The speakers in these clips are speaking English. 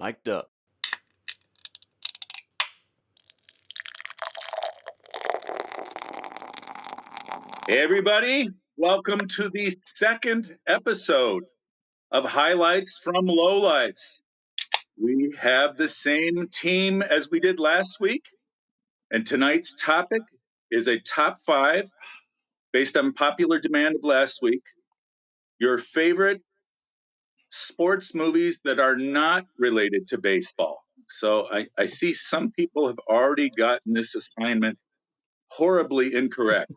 Mic'd up. Hey everybody, welcome to the second episode of Highlights from Lowlifes. We have the same team as we did last week, and tonight's topic is a top 5 based on popular demand of last week. Your favorite sports movies that are not related to baseball. So I see some people have already gotten this assignment horribly incorrect.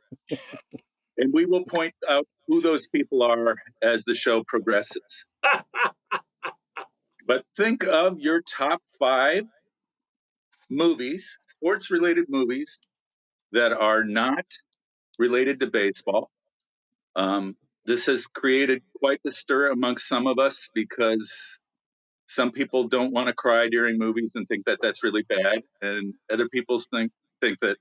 And we will point out who those people are as the show progresses. But think of your top 5 movies, sports related movies, that are not related to baseball. This has created quite the stir amongst some of us because some people don't want to cry during movies and think that that's really bad. And other people think that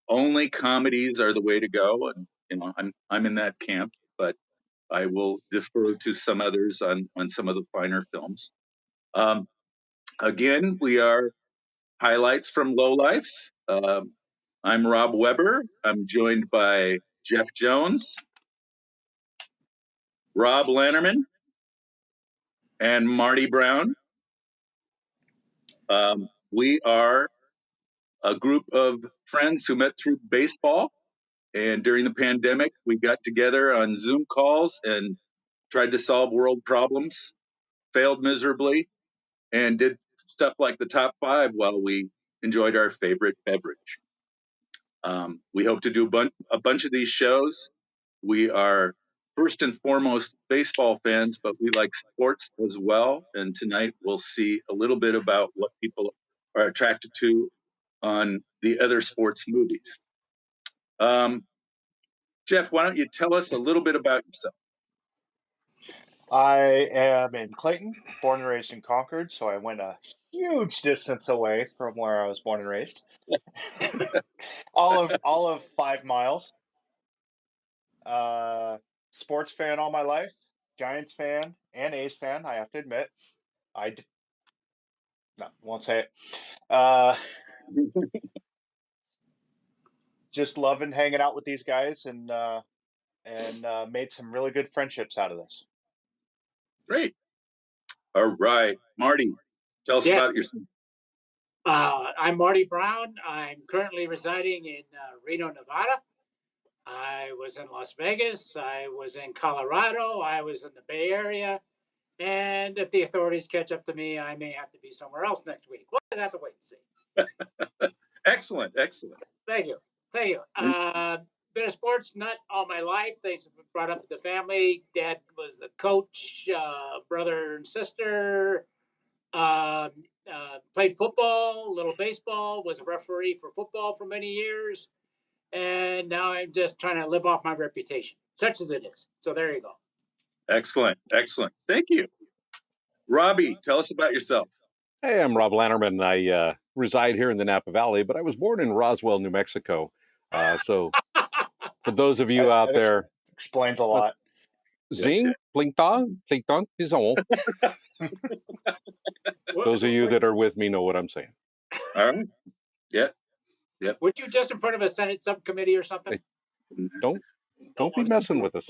only comedies are the way to go. And, I'm in that camp, but I will defer to some others on some of the finer films. Again, we are Highlights from Lowlifes. I'm Rob Weber. I'm joined by Jeff Jones, Rob Lannerman, and Marty Brown. We are a group of friends who met through baseball. And during the pandemic, we got together on Zoom calls and tried to solve world problems, failed miserably, and did stuff like the top 5 while we enjoyed our favorite beverage. We hope to do a bunch of these shows. We are first and foremost baseball fans, but we like sports as well. And tonight we'll see a little bit about what people are attracted to on the other sports movies. Jeff, why don't you tell us a little bit about yourself? I am in Clayton, born and raised in Concord, so I went a huge distance away from where I was born and raised. all of 5 miles. Sports fan all my life, Giants fan and A's fan, I have to admit. No, won't say it. Just loving hanging out with these guys and made some really good friendships out of this. Great. All right, Marty, tell us about yourself. I'm Marty Brown. I'm currently residing in Reno, Nevada. I was in Las Vegas. I was in Colorado. I was in the Bay Area. And if the authorities catch up to me, I may have to be somewhere else next week. We'll have to wait and see. Excellent. Thank you. Been a sports nut all my life. They brought up the family. Dad was the coach, brother and sister. Played football, a little baseball, was a referee for football for many years. And now I'm just trying to live off my reputation, such as it is. So there you go. Excellent. Thank you. Robbie, tell us about yourself. Hey, I'm Rob Lannerman. I reside here in the Napa Valley, but I was born in Roswell, New Mexico. So for those of you out there... Explains a lot. Zing, Plinkton, Pison. Those of you that are with me know what I'm saying. All right. Yeah. Weren't you just in front of a Senate subcommittee or something? Hey, don't be messing with us.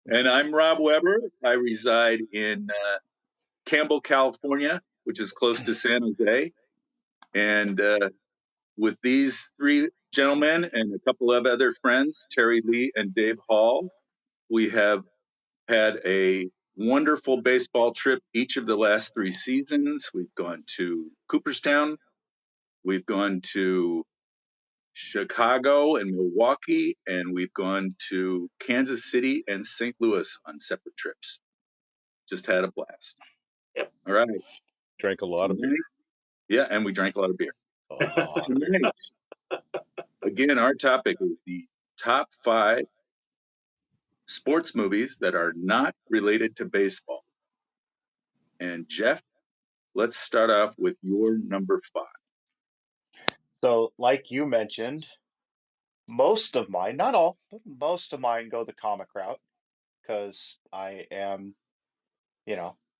And I'm Rob Weber. I reside in Campbell, California, which is close to San Jose. And with these 3 gentlemen and a couple of other friends, Terry Lee and Dave Hall, we have had a wonderful baseball trip each of the last 3 seasons. We've gone to Cooperstown. We've gone to Chicago and Milwaukee, and we've gone to Kansas City and St. Louis on separate trips. Just had a blast. Yep. All right. Drank a lot of beer. Yeah, and we drank a lot of beer. Again, our topic is the top 5 sports movies that are not related to baseball. And Jeff, let's start off with your number 5. So, like you mentioned, most of mine, not all, but most of mine go the comic route because I am,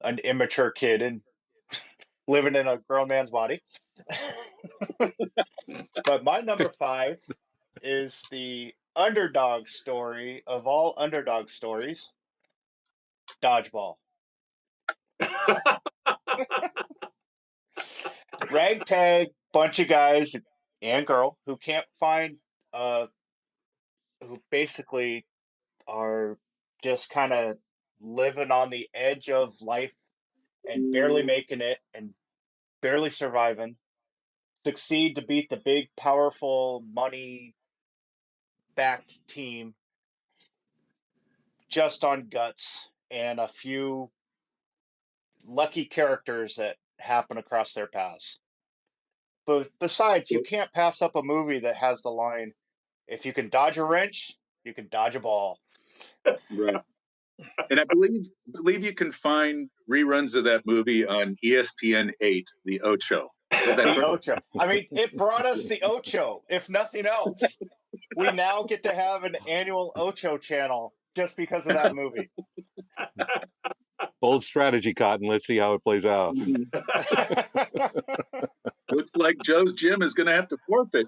an immature kid and living in a grown man's body. But my number 5 is the underdog story of all underdog stories, Dodgeball. Ragtag bunch of guys and girl who can't find who basically are just kind of living on the edge of life and barely making it and barely surviving, succeed to beat the big powerful money backed team just on guts and a few lucky characters that happen across their paths. But besides, you can't pass up a movie that has the line, if you can dodge a wrench, you can dodge a ball. Right. And I believe you can find reruns of that movie on ESPN 8, the Ocho. Is that The correct? Ocho. I mean, it brought us the Ocho, if nothing else. We now get to have an annual Ocho channel just because of that movie. Bold strategy, Cotton. Let's see how it plays out. Looks like Joe's Gym is going to have to forfeit.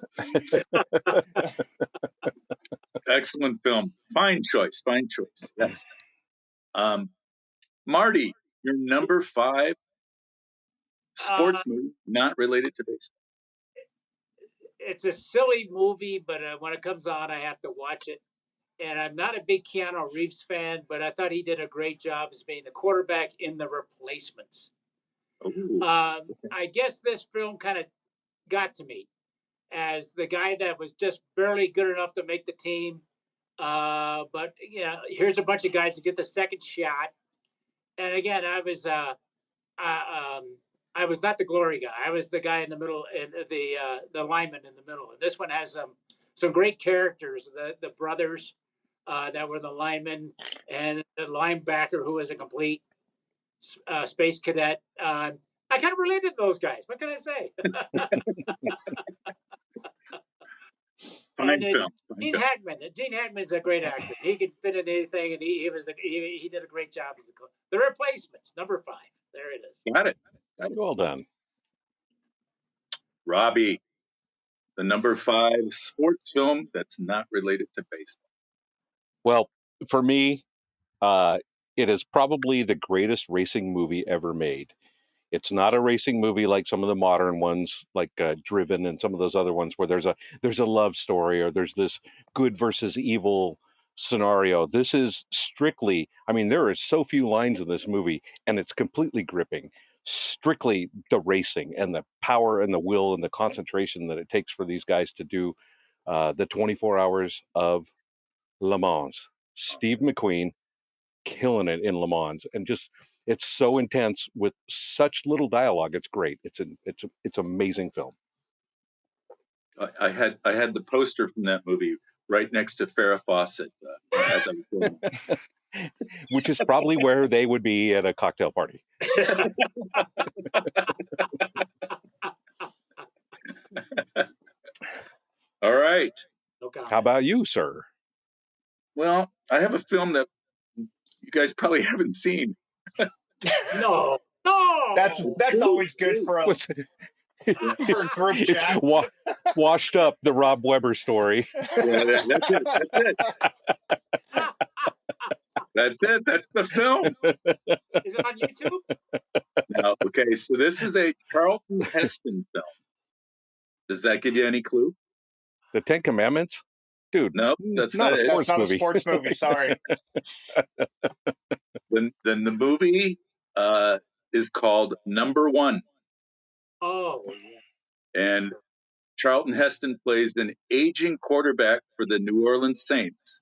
Excellent film. Fine choice. Fine choice. Yes. Marty, your number 5 sports movie not related to baseball. It's a silly movie, but when it comes on, I have to watch it. And I'm not a big Keanu Reeves fan, but I thought he did a great job as being the quarterback in The Replacements. Ooh. I guess this film kind of got to me as the guy that was just barely good enough to make the team. But here's a bunch of guys to get the second shot. And again, I was not the glory guy. I was the guy in the middle, and the lineman in the middle. And this one has some great characters. The brothers that were the linemen, and the linebacker who was a complete space cadet. I kind of related to those guys. What can I say? Fine And film. Gene Hackman. Gene Hackman is a great actor. He could fit in anything, and he did a great job as the Replacements, number 5. There it is. Got it. Well done. Robbie, the number 5 sports film that's not related to baseball. Well, for me, it is probably the greatest racing movie ever made. It's not a racing movie like some of the modern ones, like Driven and some of those other ones, where there's a love story or there's this good versus evil scenario. This is strictly, I mean, there are so few lines in this movie, and it's completely gripping. Strictly the racing and the power and the will and the concentration that it takes for these guys to do the 24 hours of Le Mans. Steve McQueen killing it in Le Mans, and just it's so intense with such little dialogue. It's great. It's amazing film. I had the poster from that movie right next to Farrah Fawcett as I was going. Which is probably where they would be at a cocktail party. All right. No comment. How about you, sir? Well, I have a film that you guys probably haven't seen. No. That's always good for a group It's chat. washed up, the Rob Weber story. Yeah, that's it. That's it. That's it. That's the film. Is it on YouTube? Now, okay, so this is a Charlton Heston film. Does that give you any clue? The Ten Commandments? Dude, Nope, that's not a not it. sports That's not movie. a sports movie. Sorry. Then the movie is called Number One, Oh, yeah. and Charlton Heston plays an aging quarterback for the New Orleans Saints,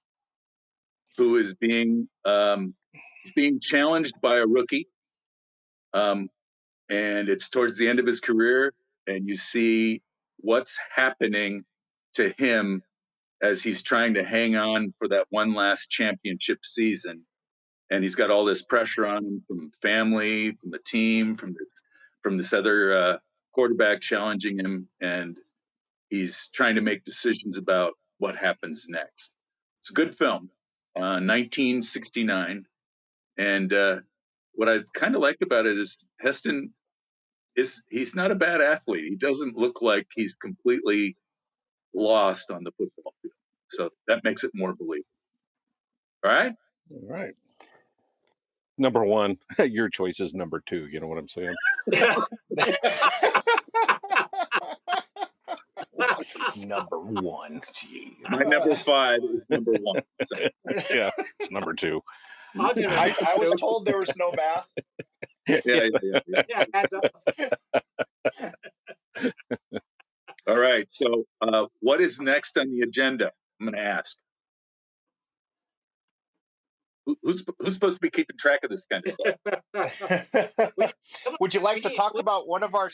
who is being challenged by a rookie, and it's towards the end of his career, and you see what's happening to him as he's trying to hang on for that one last championship season. And he's got all this pressure on him from family, from the team, from this other quarterback challenging him, and he's trying to make decisions about what happens next. It's a good film, 1969, and what I kind of like about it is Heston he's not a bad athlete. He doesn't look like he's completely lost on the football field. So that makes it more believable. All right. All right. Number one, your choice is number two. You know what I'm saying? Number one. Gee. My number 5 is number 1. So. Yeah, it's number two. I'll give it. I was told there was no math. Yeah. Yeah, hands up. All right. So what is next on the agenda? I'm going to ask. Who's supposed to be keeping track of this kind of stuff? Would you like to talk about one of our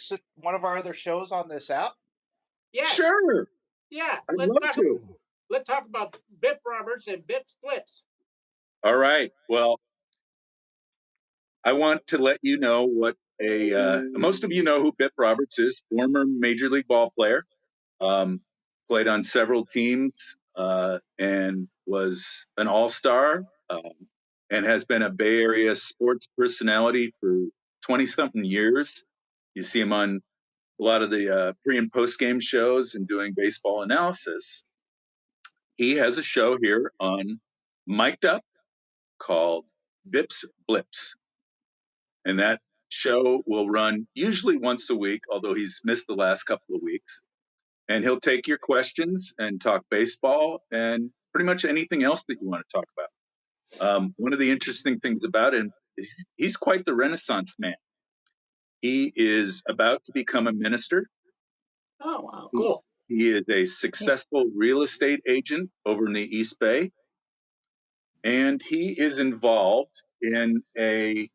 other shows on this app? Yes. Sure. Yeah. I'd love to. Let's talk about Bip Roberts and Bip Flips. All right. Well, I want to let you know what most of you know who Bip Roberts is, former Major League ball player, played on several teams, and was an all-star, and has been a Bay Area sports personality for 20-something years. You see him on a lot of the pre- and post-game shows and doing baseball analysis. He has a show here on Mic'd Up called Bips Blips. And that show will run usually once a week, although he's missed the last couple of weeks. And he'll take your questions and talk baseball and pretty much anything else that you want to talk about. One of the interesting things about him is he's quite the Renaissance man. He is about to become a minister. Oh, wow. Cool. He is a successful real estate agent over in the East Bay. And he is involved in a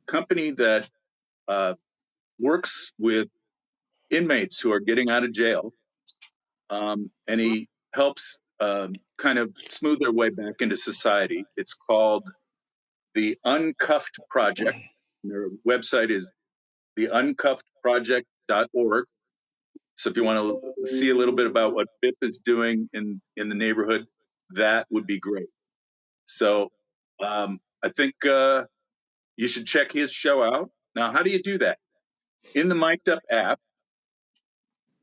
company that works with inmates who are getting out of jail, and he helps kind of smooth their way back into society. It's called the Uncuffed Project. Their website is theuncuffedproject.org. So if you want to see a little bit about what BIP is doing in the neighborhood, that would be great. So I think you should check his show out. Now, how do you do that? In the Mic'd Up app,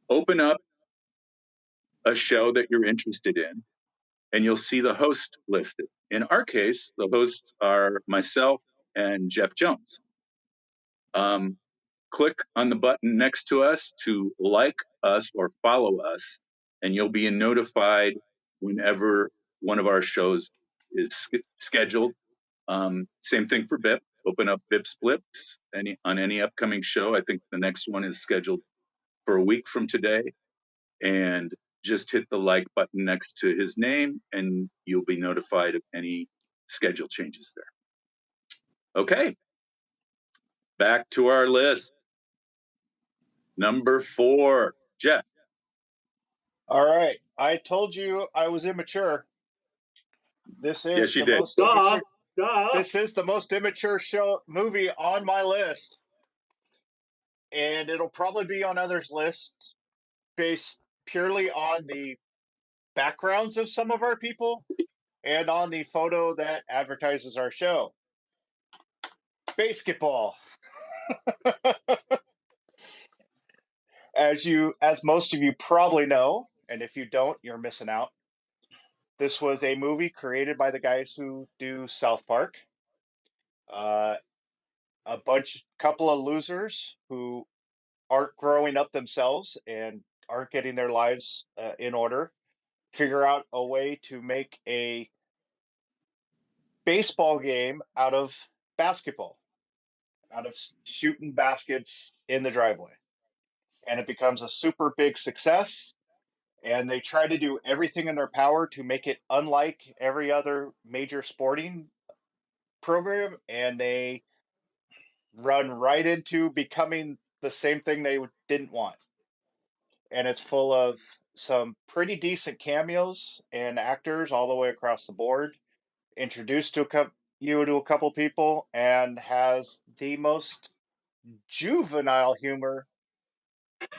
open up a show that you're interested in, and you'll see the host listed. In our case, the hosts are myself and Jeff Jones. Click on the button next to us to like us or follow us, and you'll be notified whenever one of our shows is scheduled. Same thing for BIP. Open up BIP Splips on any upcoming show. I think the next one is scheduled for a week from today. And just hit the like button next to his name, and you'll be notified of any schedule changes there. Okay. Back to our list. Number 4, Jeff. All right. I told you I was immature. This is Yes, you the did. most immature. This is the most immature movie on my list. And it'll probably be on others' lists based purely on the backgrounds of some of our people and on the photo that advertises our show. Basketball. As most of you probably know, and if you don't, you're missing out. This was a movie created by the guys who do South Park. A couple of losers who aren't growing up themselves and aren't getting their lives in order, figure out a way to make a baseball game out of basketball, out of shooting baskets in the driveway. And it becomes a super big success. And they try to do everything in their power to make it unlike every other major sporting program. And they run right into becoming the same thing they didn't want. And it's full of some pretty decent cameos and actors all the way across the board. Introduced you to a couple people, and has the most juvenile humor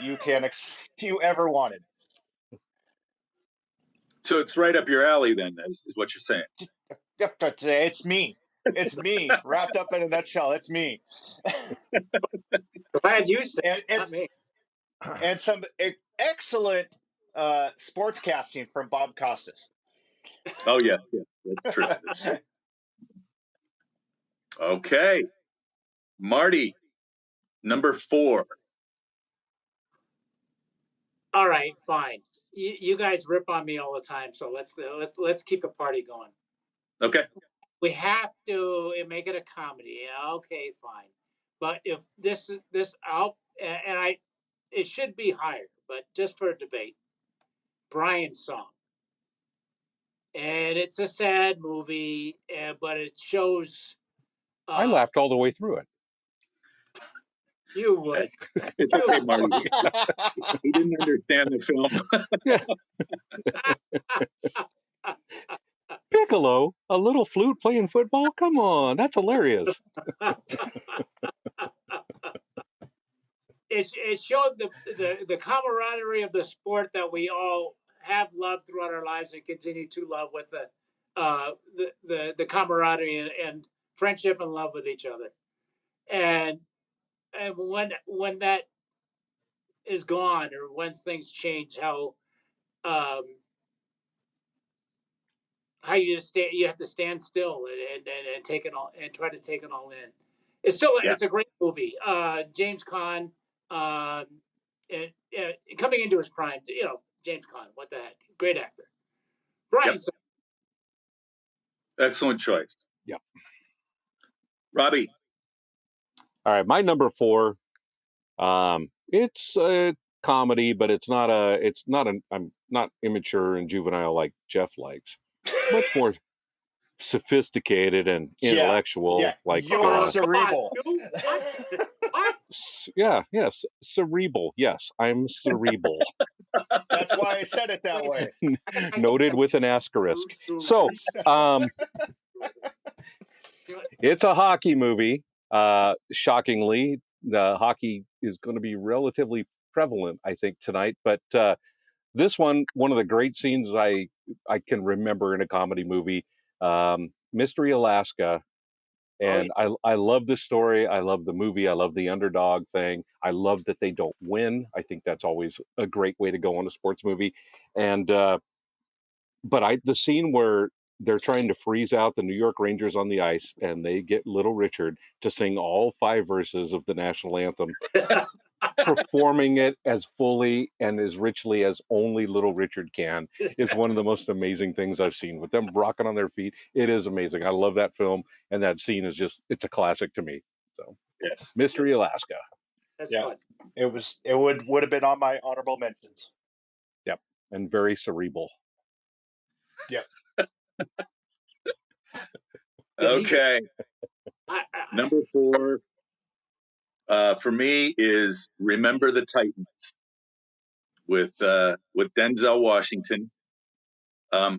you ever wanted. So it's right up your alley then, is what you're saying. Yep, it's me. It's me wrapped up in a nutshell. It's me. Glad you said and it, not me. and some excellent sportscasting from Bob Costas. Oh yeah, that's true. Okay, Marty, number 4. All right, fine. You guys rip on me all the time, so let's keep the party going. Okay. We have to make it a comedy. Yeah, okay, fine. But if this out and I, it should be higher. But just for a debate, Brian's Song, and it's a sad movie, but it shows. I laughed all the way through it. You would. It's okay, Marty. He didn't understand the film. Yeah. Piccolo, a little flute playing football? Come on, that's hilarious. It showed the camaraderie of the sport that we all have loved throughout our lives and continue to love, with the camaraderie and friendship and love with each other. And when that is gone, or when things change, um, how you have to stand still and take it all and try to take it all in. Yeah. It's a great movie. James Caan, and coming into his prime, James Caan, what the heck, great actor. Brian, Yep. Excellent choice. Yep. Robbie. All right, my number 4. It's a comedy, but it's not I'm not immature and juvenile like Jeff likes. It's much more sophisticated and intellectual, like you're cerebral. What? yes, cerebral. Yes, I'm cerebral. That's why I said it that way. Noted with an asterisk. So, it's a hockey movie. Shockingly, the hockey is going to be relatively prevalent, I think, tonight. But this one of the great scenes I can remember in a comedy movie, Mystery Alaska. And I love this story. I love the movie. I love the underdog thing. I love that they don't win. I think that's always a great way to go on a sports movie. And but the scene where they're trying to freeze out the New York Rangers on the ice, and they get Little Richard to sing all 5 verses of the national anthem, performing it as fully and as richly as only Little Richard can, is one of the most amazing things I've seen. With them rocking on their feet, it is amazing. I love that film, and that scene is it's a classic to me. So, Yes. Mystery Alaska. That's fun. It would have been on my honorable mentions. Yep, and very cerebral. Yep. Okay. Number 4 for me is Remember the Titans with Denzel Washington. At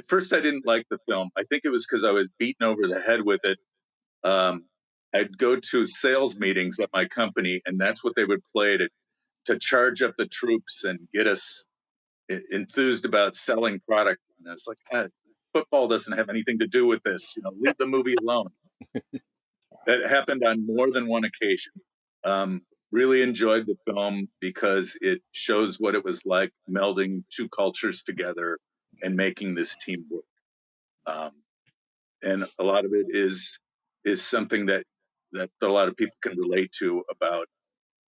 first I didn't like the film. I think it was because I was beaten over the head with it. I'd go to sales meetings at my company, and that's what they would play to charge up the troops and get us enthused about selling product. And it's like, football doesn't have anything to do with this. Leave the movie alone. That happened on more than one occasion. Really enjoyed the film because it shows what it was like melding 2 cultures together and making this team work. And a lot of it is something that a lot of people can relate to, about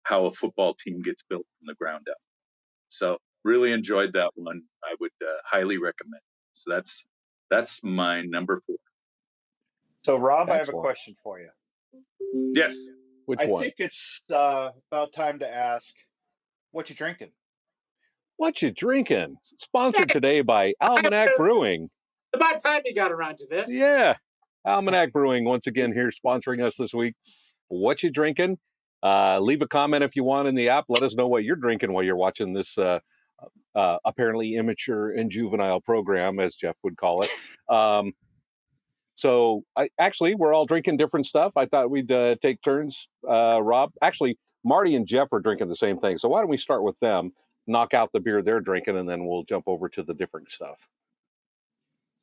how a football team gets built from the ground up. So really enjoyed that one. I would highly recommend. So that's my number 4. So Rob, I have a Excellent. question for you. Yes. Which I one? think it's about time to ask, what you drinking? What you drinking? Sponsored today by Almanac Brewing. It's about time you got around to this. Yeah. Almanac Brewing, once again, here sponsoring us this week. What you drinking? Leave a comment if you want in the app. Let us know what you're drinking while you're watching this apparently immature and juvenile program, as Jeff would call it. So we're all drinking different stuff. I thought we'd take turns. Rob, actually, Marty and Jeff are drinking the same thing. So why don't we start with them, knock out the beer they're drinking, and then we'll jump over to the different stuff.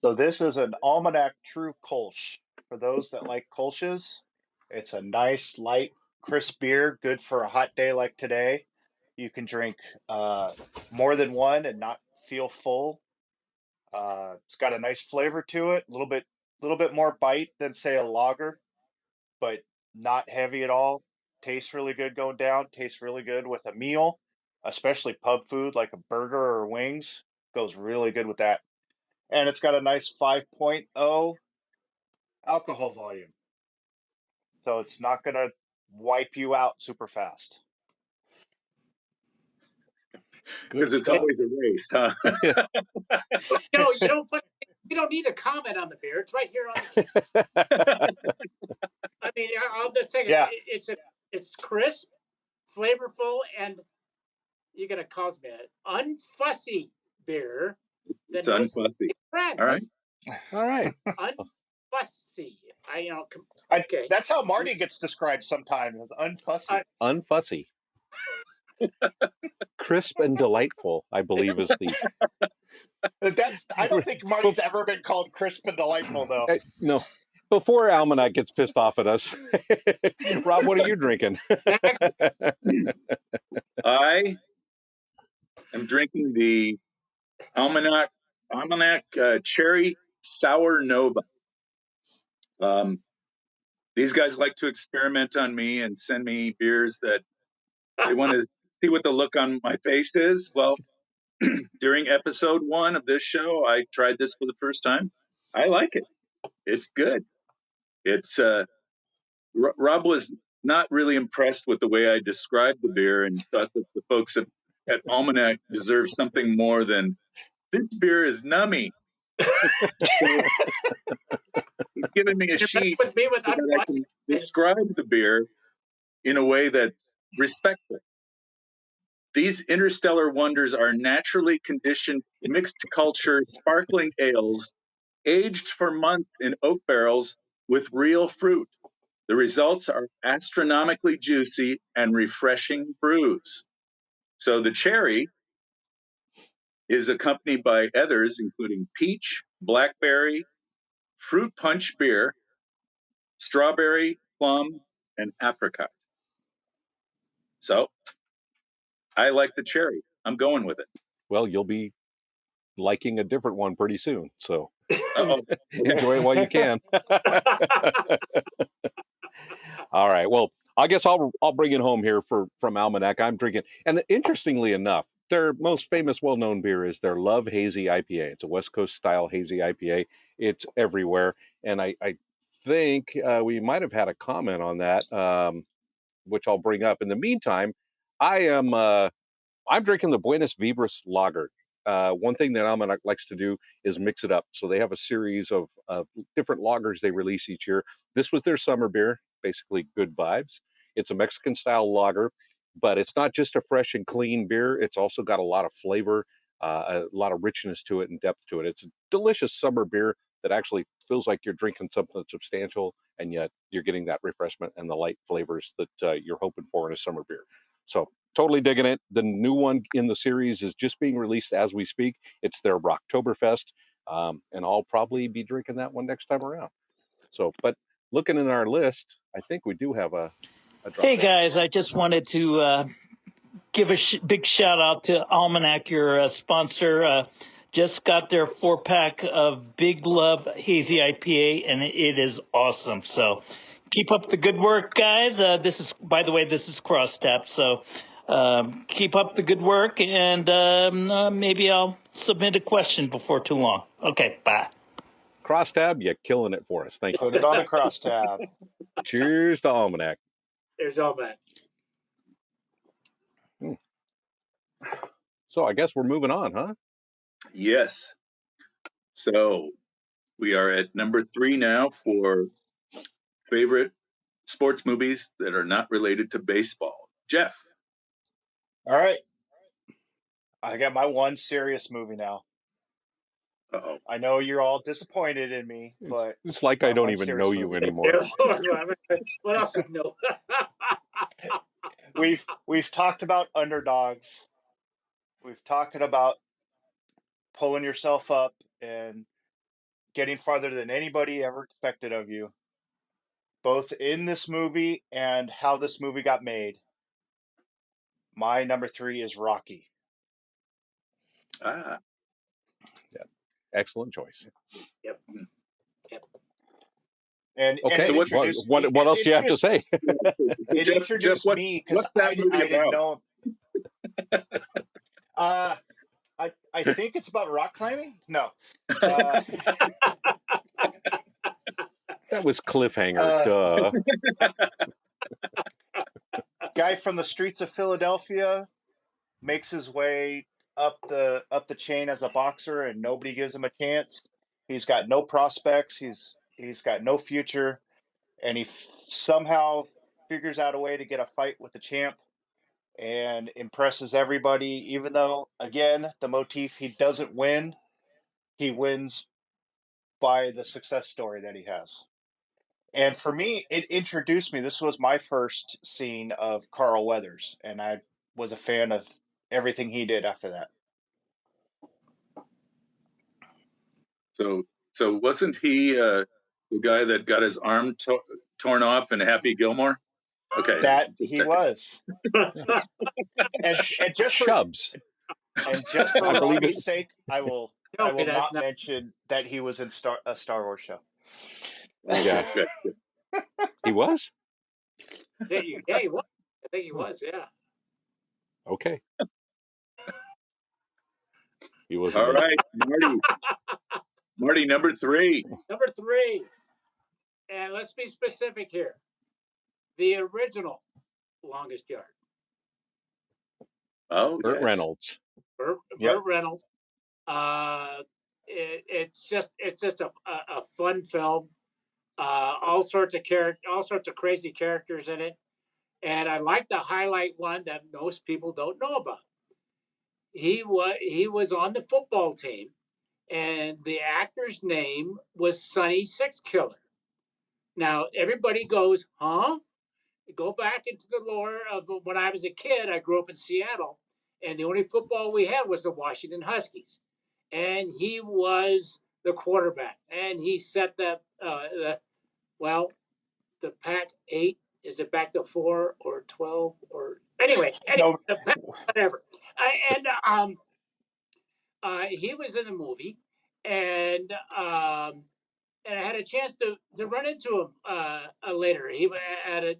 So this is an Almanac True Kolsch. For those that like Kolsch's, it's a nice, light, crisp beer, good for a hot day like today. You can drink more than one and not feel full. It's got a nice flavor to it, a little bit more bite than say a lager, but not heavy at all. Tastes really good going down. Tastes really good with a meal, especially pub food like a burger or wings. Goes really good with that. And it's got a nice 5.0 alcohol volume. So it's not going to wipe you out super fast. Good Because it's stuff. always a race, huh? No, you don't need a comment on the beer. It's right here on the can. I mean, I'll just take it. Yeah. It's crisp, flavorful, and you're gonna cause me an unfussy beer that It's knows unfussy. French. All right. All right. Unfussy. Okay. That's how Marty gets described sometimes, as unfussy. Unfussy. Crisp and delightful, I believe, is the. I don't think Marty's ever been called crisp and delightful, though. No. Before Almanac gets pissed off at us, Rob, what are you drinking? Next. I am drinking the Almanac Cherry Sour Nova. These guys like to experiment on me and send me beers that they want to see what the look on my face is. Well, during episode 1 of this show, I tried this for the first time. I like it. It's good. It's Rob was not really impressed with the way I described the beer and thought that the folks at Almanac deserve something more than this beer is nummy. So he's given me a sheet with me with so that I can describe the beer in a way that's respectful. These interstellar wonders are naturally conditioned mixed culture sparkling ales aged for months in oak barrels with real fruit. The results are astronomically juicy and refreshing brews. So the cherry is accompanied by others, including peach, blackberry, fruit punch beer, strawberry, plum, and apricot. So I like the cherry. I'm going with it. Well, you'll be liking a different one pretty soon. So Uh-oh. enjoy it while you can. All right. Well, I guess I'll bring it home here from Almanac. I'm drinking, and interestingly enough, their most famous, well-known beer is their Love Hazy IPA. It's a West Coast style hazy IPA. It's everywhere, and I think we might have had a comment on that, which I'll bring up. In the meantime, I am. I'm drinking the Buenos Vibras Lager. One thing that Almanac likes to do is mix it up. So they have a series of different lagers they release each year. This was their summer beer, basically good vibes. It's a Mexican style lager, but it's not just a fresh and clean beer. It's also got a lot of flavor, a lot of richness to it and depth to it. It's a delicious summer beer that actually feels like you're drinking something substantial, and yet you're getting that refreshment and the light flavors that you're hoping for in a summer beer. So totally digging it. The new one in the series is just being released as we speak. It's their Rocktoberfest, and I'll probably be drinking that one next time around. So, but looking in our list, I think we do have a drop. Hey guys, I just wanted to give a big shout out to Almanac, your sponsor. Just got their 4-pack of Big Love Hazy IPA, and it is awesome. So keep up the good work, guys. This is, by the way, this is Crosstab. So keep up the good work, and maybe I'll submit a question before too long. Okay, bye. Crosstab, you're killing it for us. Thank you. Put it on the crosstab. Cheers to Almanac. There's Almanac. So I guess we're moving on, huh? Yes. So we are at number 3 now for favorite sports movies that are not related to baseball. Jeff. All right. I got my one serious movie now. Uh-oh. I know you're all disappointed in me, but It's like I don't one even serious know you movie. anymore. What else do you know? We've talked about underdogs. We've talked about pulling yourself up and getting farther than anybody ever expected of you, both in this movie and how this movie got made. My number 3 is Rocky. Ah, Excellent choice. Yep. And Okay. So it what's introduced me. What else do you have to say? It Jeff? introduced me because What's that movie I didn't about? know. I think it's about rock climbing. No, uh, That was cliffhanger. Duh. guy from the streets of Philadelphia makes his way up the chain as a boxer, and nobody gives him a chance. He's got no prospects. He's got no future, and he somehow figures out a way to get a fight with the champ and impresses everybody. Even though, again, the motif, he doesn't win, he wins by the success story that he has. And for me, it introduced me. This was my first scene of Carl Weathers, and I was a fan of everything he did after that. So wasn't he the guy that got his arm torn off in Happy Gilmore? Okay, That just he checking. was. And just for Shubs. Robbie's believe it. sake, I will not mention that he was in a Star Wars show. Yeah. Good. He was? Yeah, he was. I think he was. Yeah. Okay. He was. All right, Marty. Marty, number 3. Number 3, and let's be specific here. The original Longest Yard. Oh, Burt yes. Reynolds. Burt Reynolds. It's just a fun film. All sorts of crazy characters in it, and I'd like to highlight one that most people don't know about. He was on the football team, and the actor's name was Sonny Sixkiller. Now everybody goes, huh? Go back into the lore of when I was a kid. I grew up in Seattle, and the only football we had was the Washington Huskies, and he was the quarterback, and he set the Pac-8. Is it back to 4 or 12 or anyway? No. Whatever. He was in the movie, and I had a chance to run into him later. He at a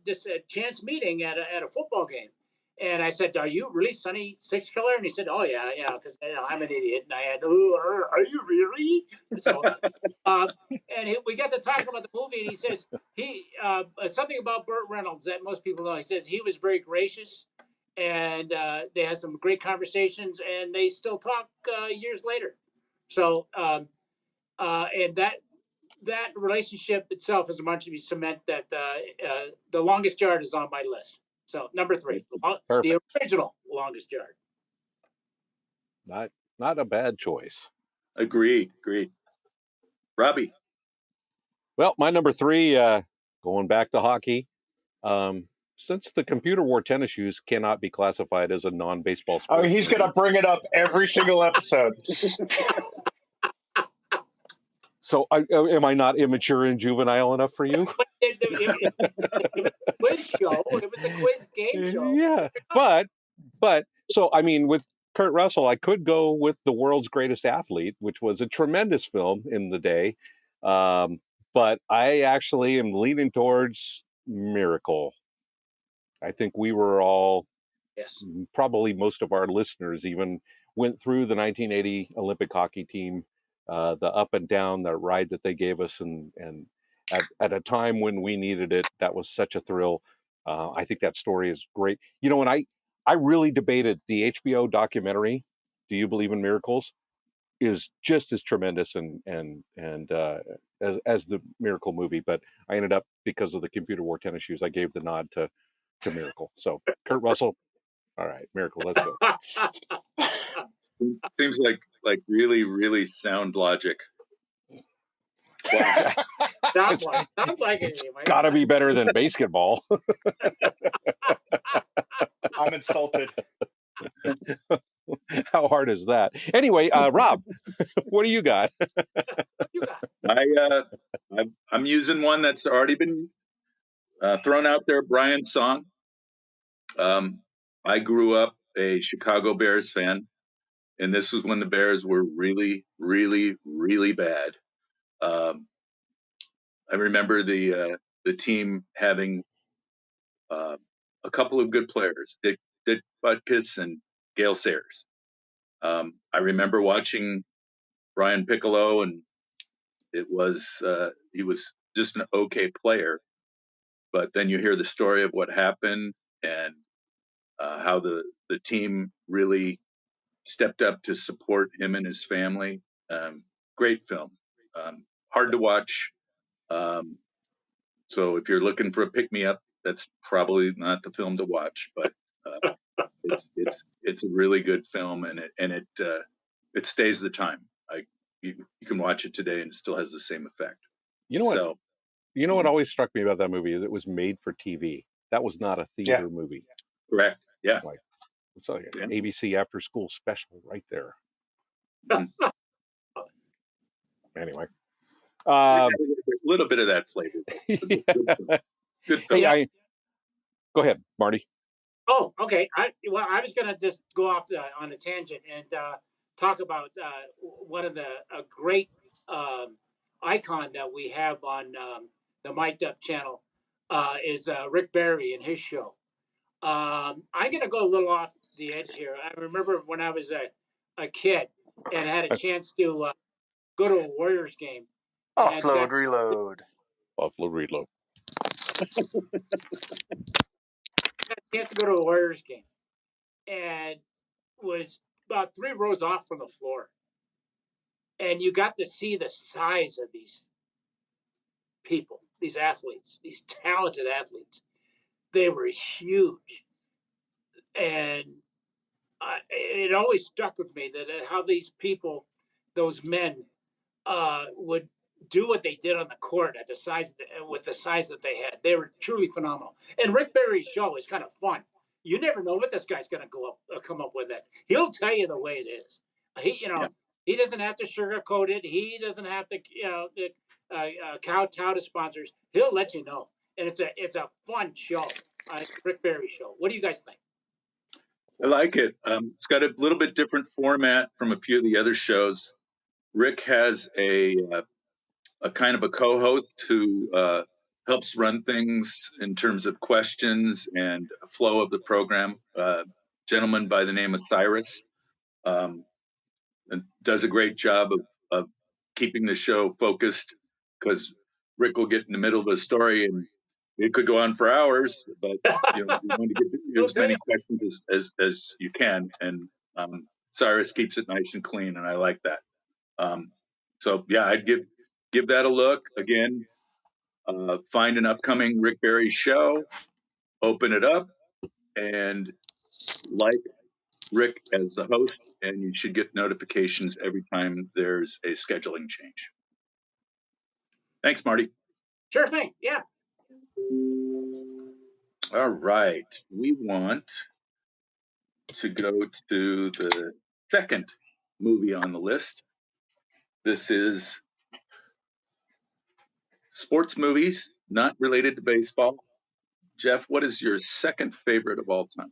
chance meeting at a football game, and I said, "Are you really Sonny Sixkiller?" And he said, "Oh yeah, because I'm an idiot." And I had, "Oh, are you really?" So, and we got to talking about the movie, and he says something about Burt Reynolds that most people know. He says he was very gracious, and they had some great conversations, and they still talk years later. So, and that relationship itself is much to be cement that the Longest Yard is on my list. So number 3, the original Longest Yard. Not a bad choice. Agreed. Robbie. Well, my number 3, going back to hockey, since the computer wore tennis shoes cannot be classified as a non-baseball sport. Oh, he's going to bring it up every single episode. So am I not immature and juvenile enough for you? It was a quiz show. It was a quiz game show. Yeah, but so I mean, with Kurt Russell, I could go with The World's Greatest Athlete, which was a tremendous film in the day. But I actually am leaning towards Miracle. I think we were all, yes, probably most of our listeners even went through the 1980 Olympic hockey team, the up and down, the ride that they gave us, and at a time when we needed it, that was such a thrill. I think that story is great. You know, when I really debated the HBO documentary, "Do You Believe in Miracles?" is just as tremendous and as the Miracle movie, but I ended up, because of the computer wore tennis shoes, I gave the nod to Miracle. So Kurt Russell, all right, Miracle, let's go. Seems like really, really sound logic. Wow. sounds like it. Anyway. Gotta be better than basketball. I'm insulted. How hard is that? Anyway, Rob, what do you got? You got I'm using one that's already been thrown out there. Brian's song. I grew up a Chicago Bears fan, and this was when the Bears were really, really, really bad. Um, I remember the team having uh, a couple of good players, Dick Butkus and Gale Sayers. I remember watching Brian Piccolo, and it was he was just an okay player. But then you hear the story of what happened and how the team really stepped up to support him and his family. Great film, hard to watch. Um, so if you're looking for a pick me up, that's probably not the film to watch. But it's a really good film, and it stays the time. You can watch it today and it still has the same effect. You know what? So You know what always struck me about that movie is it was made for TV. That was not a Yeah. theater movie. correct, yeah. Like it's like Yeah. an ABC after school special right there. Mhm. Anyway, It had a little bit of that flavor. Good film. Good film. hey, go ahead, Marty. Oh, okay. I was gonna just go off on a tangent and talk about one of a great icon that we have on the Mic'd Up channel is Rick Barry and his show. I'm gonna go a little off the edge here. I remember when I was a kid and had a chance to go to a Warriors game and Offload, reload. Buffalo Reload. had a chance to go to a Warriors game and was about 3 rows off from the floor. And you got to see the size of these people, these athletes, these talented athletes. They were huge. And it always stuck with me that how these people, those men, would do what they did on the court at the size with the size that they had. They were truly phenomenal. And Rick Barry's show is kind of fun. You never know what this guy's going to come up with. It. He'll tell you the way it is. Yeah. He doesn't have to sugarcoat it. He doesn't have to, kowtow to sponsors. He'll let you know, and it's a fun show. Rick Barry show. What do you guys think? I like it. It's got a little bit different format from a few of the other shows. Rick has a kind of a co-host who helps run things in terms of questions and flow of the program. Gentleman by the name of Cyrus, um, and does a great job of keeping the show focused because Rick will get in the middle of a story and it could go on for hours, but you want to get as many questions as you can, and Cyrus keeps it nice and clean, and I like that. So yeah, I'd give that a look again. Find an upcoming Rick Barry show, open it up, and like Rick as the host, and you should get notifications every time there's a scheduling change. Thanks, Marty. Sure thing. Yeah. All right, we want to go to the second movie on the list. This is sports movies, not related to baseball. Jeff, what is your second favorite of all time?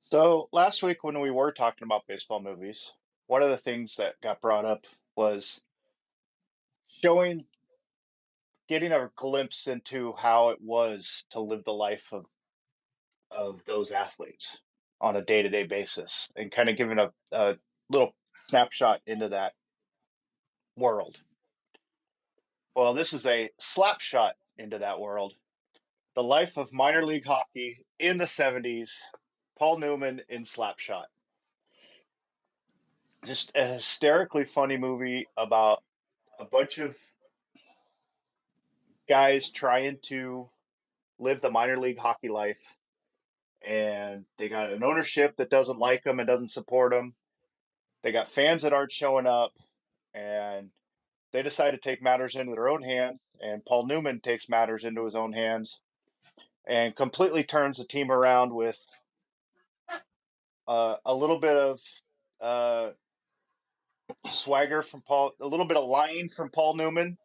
So last week when we were talking about baseball movies, one of the things that got brought up was showing getting a glimpse into how it was to live the life of those athletes on a day-to-day basis and kind of giving a little snapshot into that world. Well, this is a slap shot into that world. The life of minor league hockey in the 70s. Paul Newman in Slapshot. Just a hysterically funny movie about a bunch of guys trying to live the minor league hockey life, and they got an ownership that doesn't like them and doesn't support them. They got fans that aren't showing up, and they decide to take matters into their own hands. And Paul Newman takes matters into his own hands and completely turns the team around with a little bit of swagger from Paul, a little bit of lying from Paul Newman,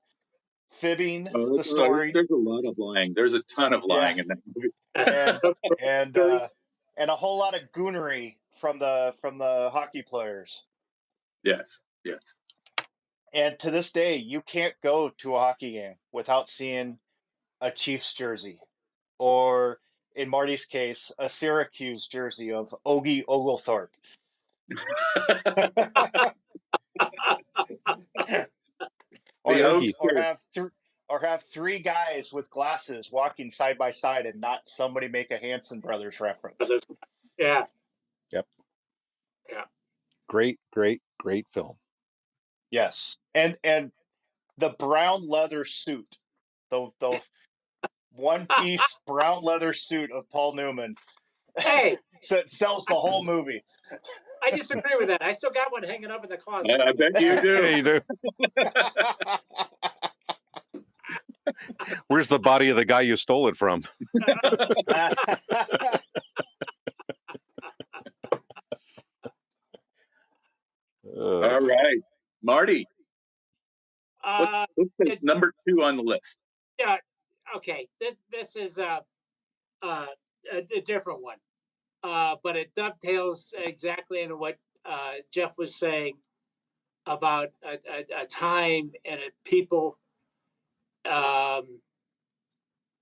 fibbing Oh, the story. there's a lot of lying. There's a ton of Yeah, lying in that movie. and and and a whole lot of goonery from the hockey players. Yes, yes. And to this day, you can't go to a hockey game without seeing a Chiefs jersey, or in Marty's case, a Syracuse jersey of Ogie Oglethorpe. or The have Ogie. or have three guys with glasses walking side by side and not somebody make a Hanson Brothers reference. Yeah. Yep. Yeah. Great, great, great film. Yes, and the brown leather suit, the one piece brown leather suit of Paul Newman. Hey, sells the whole movie. I disagree with that. I still got one hanging up in the closet. I bet you do. Yeah, you do. Where's the body of the guy you stole it from? All right, Marty. What's the It's number 2 on the list? yeah. Okay, this is a different one, but it dovetails exactly into what Jeff was saying about a time and a people.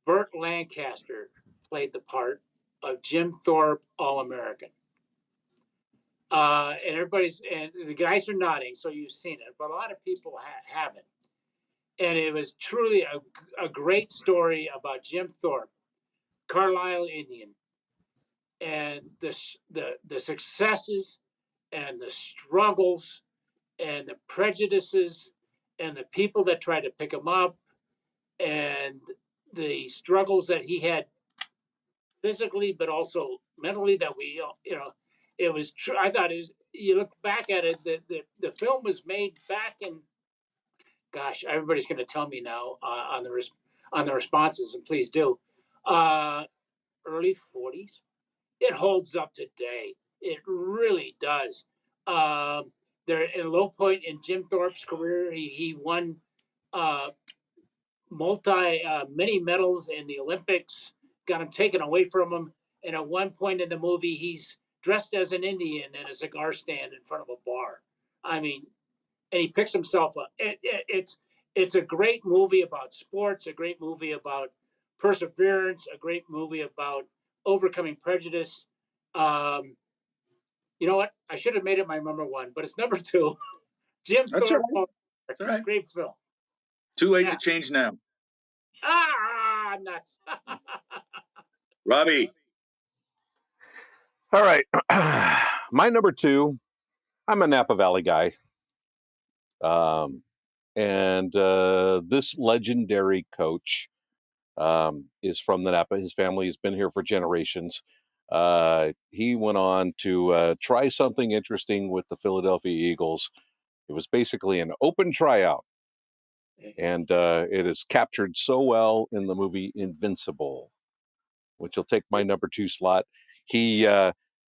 Burt Lancaster played the part of Jim Thorpe, All American. And the guys are nodding, so you've seen it, but a lot of people haven't. And it was truly a great story about Jim Thorpe, Carlisle Indian, and the successes and the struggles and the prejudices and the people that tried to pick him up and the struggles that he had physically, but also mentally, that it was true. I thought you look back at it, the film was made back in, gosh, everybody's going to tell me now on the responses, and please do, early 40s. It holds up today. It really does. They're in a low point in Jim Thorpe's career. He won uh, many medals in the Olympics, got them taken away from him. And at one point in the movie, he's dressed as an Indian in a cigar stand in front of a bar. I mean, and he picks himself up. It's a great movie about sports, a great movie about perseverance, a great movie about overcoming prejudice. You know what? I should have made it my number one, but it's number 2. Jim That's all Thorpe. right. That's all right. Great film. Too late Yeah. to change now. Nuts. Robbie. All right. My number 2, I'm a Napa Valley guy. And this legendary coach is from the Napa. His family has been here for generations. He went on to try something interesting with the Philadelphia Eagles. It was basically an open tryout, and it is captured so well in the movie Invincible, which will take my number 2 slot. He,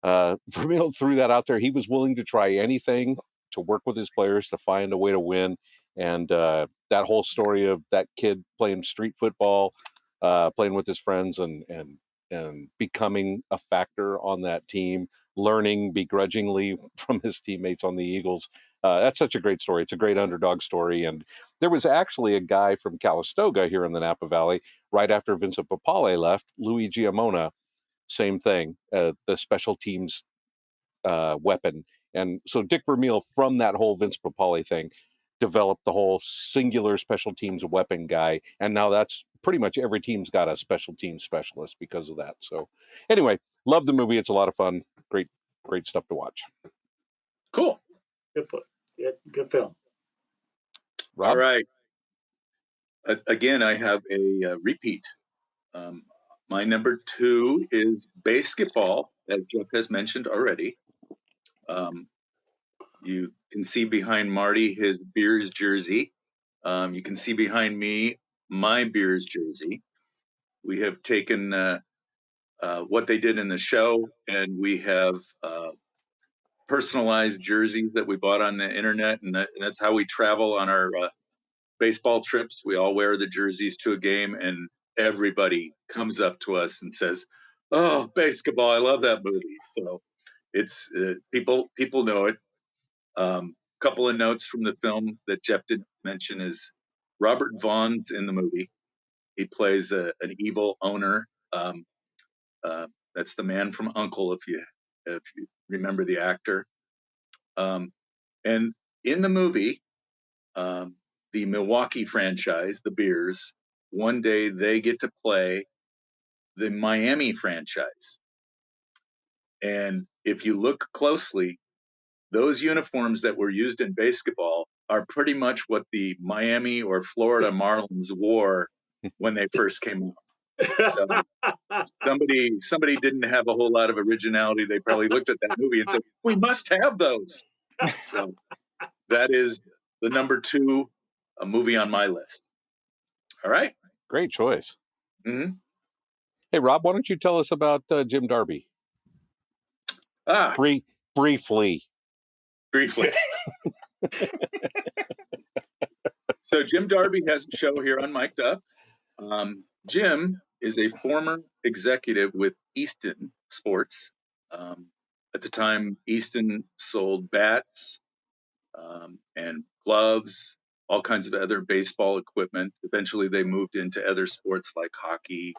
Vermeil threw that out there. He was willing to try anything to work with his players to find a way to win. And that whole story of that kid playing street football, playing with his friends, and becoming a factor on that team, learning begrudgingly from his teammates on the Eagles. That's such a great story. It's a great underdog story. And there was actually a guy from Calistoga here in the Napa Valley right after Vincent Papale left, Louis Giamona, same thing, the special teams weapon. And so Dick Vermeil, from that whole Vince Papale thing, developed the whole singular special teams weapon guy. And now that's pretty much every team's got a special teams specialist because of that. So anyway, love the movie. It's a lot of fun. Great, great stuff to watch. Cool. Good film. Rob? All right. Again, I have a repeat. My number 2 is basketball, as Jeff has mentioned already. You can see behind Marty his Beers jersey. You can see behind me my Beers jersey. We have taken what they did in the show, and we have personalized jerseys that we bought on the internet, and that's how we travel on our baseball trips. We all wear the jerseys to a game, and everybody comes up to us and says, "Oh, basketball! I love that movie." So it's people know it. Couple of notes from the film that Jeff didn't mention is Robert Vaughn's in the movie. He plays an evil owner. That's the man from Uncle, if you remember the actor. And in the movie, the Milwaukee franchise, the Bears, one day they get to play the Miami franchise. And if you look closely, those uniforms that were used in basketball are pretty much what the Miami or Florida Marlins wore when they first came out. So somebody didn't have a whole lot of originality. They probably looked at that movie and said, "We must have those." So that is the number 2 movie on my list. All right. Great choice. Mm-hmm. Hey, Rob, why don't you tell us about Jim Darby? Briefly. So Jim Darby has a show here on Mic'd Up. Jim is a former executive with Easton Sports. At the time, Easton sold bats and gloves, all kinds of other baseball equipment. Eventually, they moved into other sports like hockey.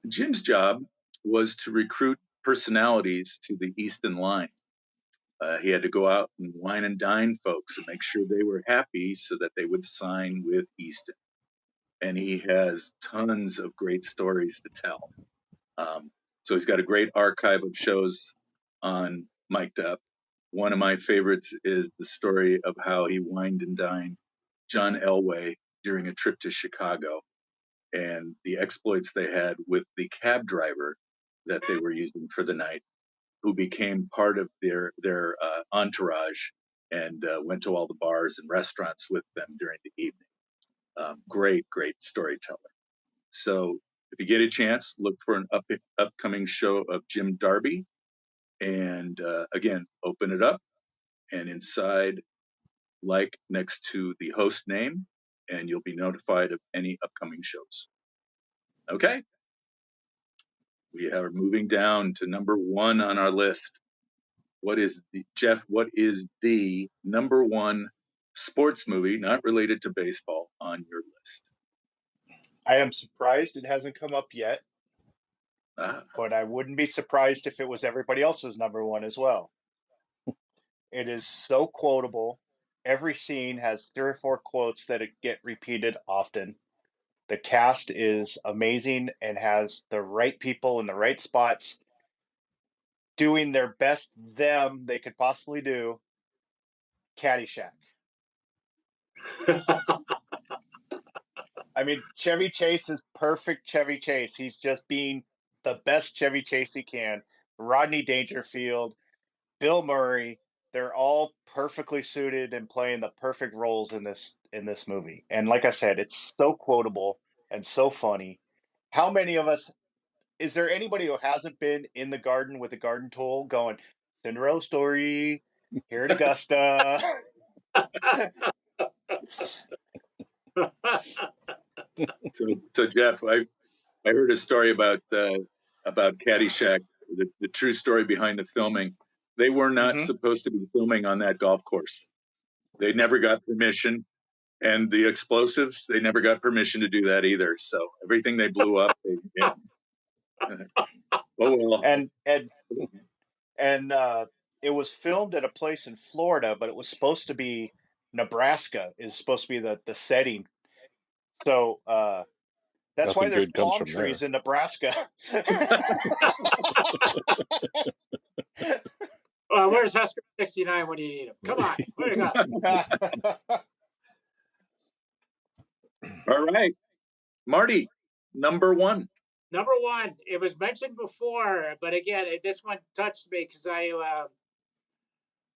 Jim's job was to recruit personalities to the Easton line. He had to go out and wine and dine folks and make sure they were happy so that they would sign with Easton. And he has tons of great stories to tell. So he's got a great archive of shows on Mic'd Up. One of my favorites is the story of how he wined and dined John Elway during a trip to Chicago, and the exploits they had with the cab driver that they were using for the night, who became part of their entourage and went to all the bars and restaurants with them during the evening. Great storyteller. So if you get a chance, look for an upcoming show of Jim Darby, and again, open it up, and inside, like next to the host name, and you'll be notified of any upcoming shows. Okay? We are moving down to number 1 on our list. Jeff, what is the number 1 sports movie not related to baseball on your list? I am surprised it hasn't come up yet, but I wouldn't be surprised if it was everybody else's number 1 as well. It is so quotable. Every scene has 3 or 4 quotes that get repeated often. The cast is amazing and has the right people in the right spots doing their best they could possibly do. Caddyshack. I mean, Chevy Chase is perfect Chevy Chase. He's just being the best Chevy Chase he can. Rodney Dangerfield, Bill Murray, they're all perfectly suited and playing the perfect roles in this movie. And like I said, it's so quotable and so funny. How many of us is there anybody who hasn't been in the garden with a garden tool going, Cinderella story here at Augusta? So Jeff, I heard a story about Caddyshack, the true story behind the filming. They were not supposed to be filming on that golf course. They never got permission, and the explosives, they never got permission to do that either. So everything they blew up, oh well. And it was filmed at a place in Florida, but it was supposed to be Nebraska is supposed to be the setting. So that's Nothing why there's good comes palm from trees there. in Nebraska. Where's Husker 69 when you need him? Come on, where you go? All right, Marty, number 1. Number 1, it was mentioned before, but again, this one touched me because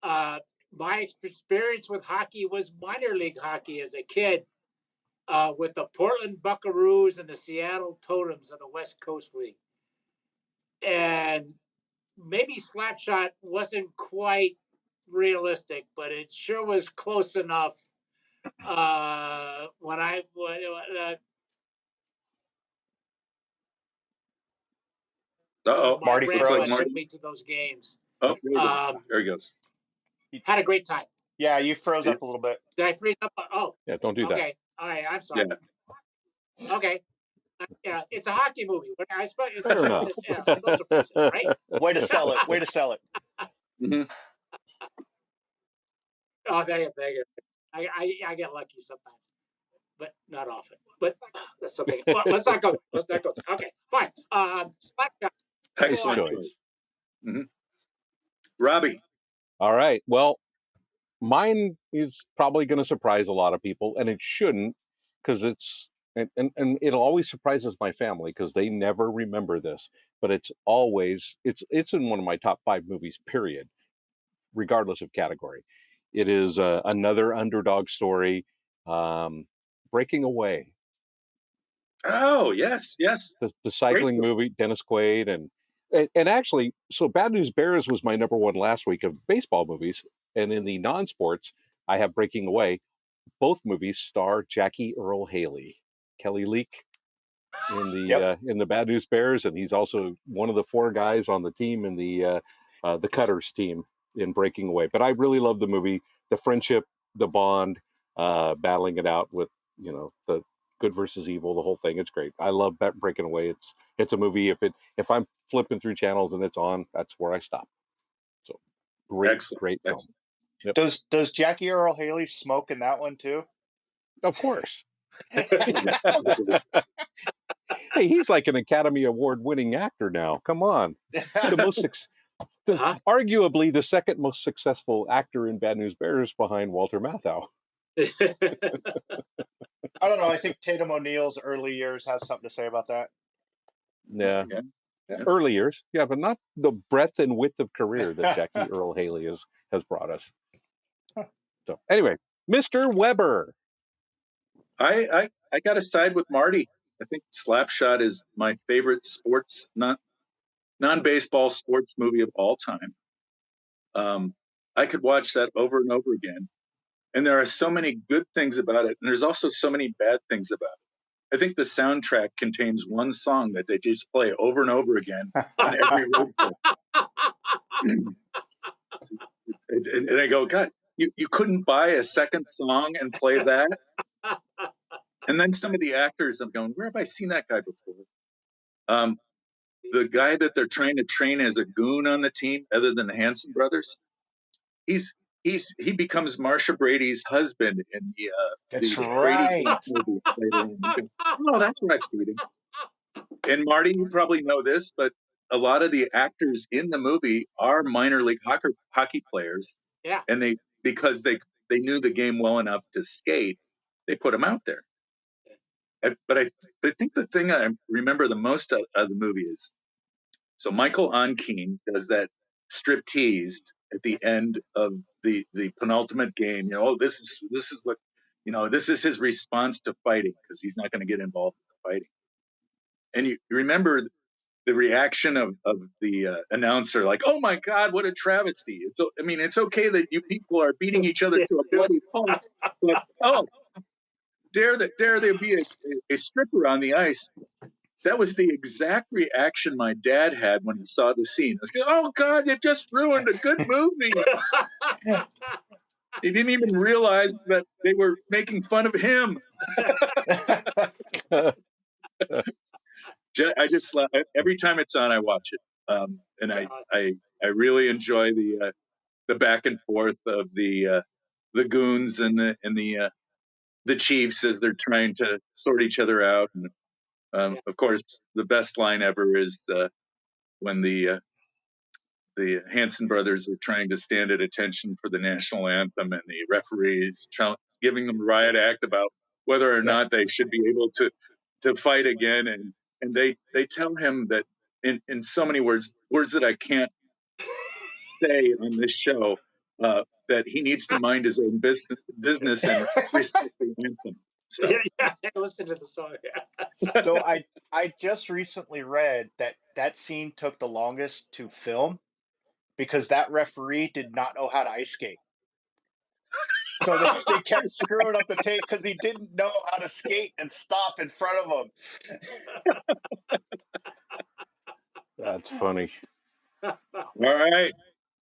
my experience with hockey was minor league hockey as a kid with the Portland Buckaroos and the Seattle Totems of the West Coast League. And maybe Slapshot wasn't quite realistic, but it sure was close enough. When Uh-oh. my Marty grandpa Like froze. took Marty. me to those games. Oh, there he goes. Um, There he goes. had a great time. Yeah, you froze up a little bit. Did I freeze up? Oh, Yeah, don't do that. okay. All right. I'm Yeah. sorry. Okay. Yeah, it's a hockey movie. I suppose it's Fair enough. I'm supposed to freeze it, right? Way to sell it. Way to sell it. Mhm. Oh, thank you. I get lucky sometimes, but not often. But that's something. Well, let's not go there. Let's not go there. Okay, fine. Slapshot. Nice Excellent Go on. choice. Mhm. Robbie. All right. Well, mine is probably going to surprise a lot of people, and it shouldn't, because and it always surprises my family because they never remember this, but it's in one of my top 5 movies, period, regardless of category. It is another underdog story, um, Breaking Away, Oh, yes, yes. the Great cycling film. movie, Dennis Quaid, and actually, so Bad News Bears was my number one last week of baseball movies, and in the non-sports, I have Breaking Away. Both movies star Jackie Earl Haley, Kelly Leak Yep. in the Bad News Bears, and he's also one of the 4 guys on the team in the Cutters team in Breaking Away. But I really love the movie, the friendship, the bond, battling it out with the good versus evil, the whole thing. It's great. I love Breaking Away. It's a movie. If I'm flipping through channels and it's on, that's where I stop. So great Excellent. film. Yep. Does Jackie Earl Haley smoke in that one too? Of course. Hey, he's like an Academy Award winning actor now. Come on. The most Huh? arguably the second most successful actor in Bad News Bears behind Walter Matthau. I don't know. I think Tatum O'Neal's early years has something to say about that. Yeah. Yeah. Yeah. Early years. Yeah, but not the breadth and width of career that Jackie Earl Haley has brought us. So anyway, Mr. Weber. I got to side with Marty. I think Slapshot is my favorite sports, non-baseball sports movie of all time. I could watch that over and over again. And there are so many good things about it. And there's also so many bad things about it. I think the soundtrack contains one song that they just play over and over again on every road trip. And I go, God, you couldn't buy a second song and play that? And then some of the actors, I'm going, where have I seen that guy before? The guy that they're trying to train as a goon on the team, other than the Hanson brothers, he becomes Marsha Brady's husband in That's the Brady right. Bunch movie later on. You go, oh, that's what I've seen him. And Marty, you probably know this, but a lot of the actors in the movie are minor league hockey players, Yeah. and because they knew the game well enough to skate, they put them out there. But I think the thing I remember the most of the movie is, so Michael Onkeen does that strip tease at the end of the penultimate game. This is what, this is his response to fighting, because he's not going to get involved in the fighting. And you remember the reaction of the announcer, like, "Oh my God, what a travesty!" It's okay that you people are beating each other to a bloody pulp, but dare there be a stripper on the ice? That was the exact reaction my dad had when he saw the scene. It was, oh God, you just ruined a good movie. He didn't even realize that they were making fun of him. Every time it's on, I watch it, and I really enjoy the back and forth of the goons and the chiefs as they're trying to sort each other out. And of course, the best line ever is when the Hanson brothers are trying to stand at attention for the national anthem, and the referees giving them a riot act about whether or not they should be able to fight again, and they tell him that in so many words that I can't say on this show, that he needs to mind his own business and respect the anthem. So Yeah, listen to the song. So I just recently read that scene took the longest to film because that referee did not know how to ice skate. So they kept screwing up the tape because he didn't know how to skate and stop in front of him. That's funny. All right.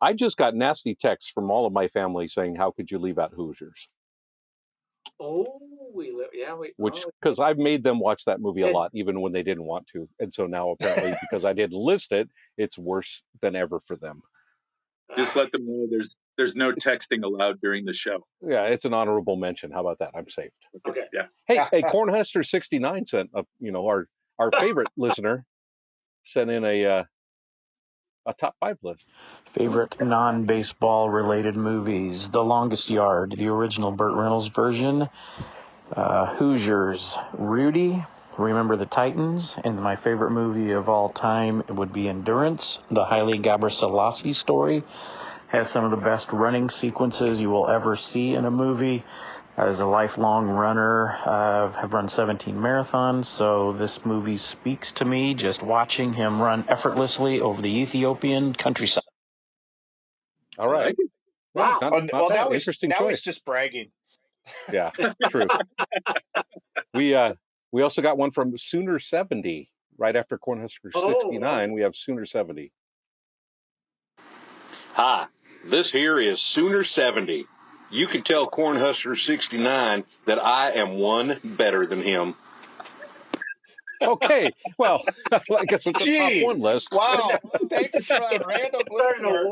I just got nasty texts from all of my family saying, "How could you leave out Hoosiers?" Oh, Which, because I've made them watch that movie a And- lot, even when they didn't want to, and so now apparently because I didn't list it, it's worse than ever for them. Just let them know there's no texting allowed during the show. Yeah, it's an honorable mention. How about that? I'm saved. Okay. Yeah. Hey, Cornhusker69 sent up, our favorite listener sent in a top 5 list. Favorite non-baseball related movies: The Longest Yard, the original Burt Reynolds version, Hoosiers, Rudy, Remember the Titans, and my favorite movie of all time would be Endurance, the Haile Gebrselassie story. Has some of the best running sequences you will ever see in a movie. As a lifelong runner, have run 17 marathons, so this movie speaks to me just watching him run effortlessly over the Ethiopian countryside. All right. Wow. Not that interesting now choice. he's just bragging. Yeah, true. We also got one from Sooner 70 right after Cornhusker 69. We have Sooner 70. Hi, this here is Sooner 70. You can tell Cornhusker 69 that I am one better than him. Okay, well, I guess it's a top 1 list. Wow, thank you for that random listener.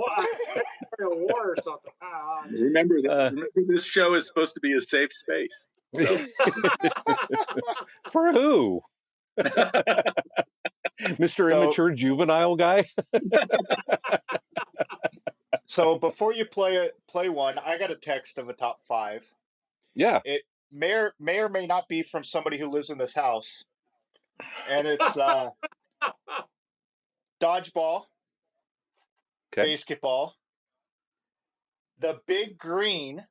A war or something. Remember this show is supposed to be a safe space. So. For who? Mr. Immature Juvenile guy? So before you play one, I got a text of a top 5. Yeah. It may or may not be from somebody who lives in this house. And it's dodgeball, basketball, The Big Green,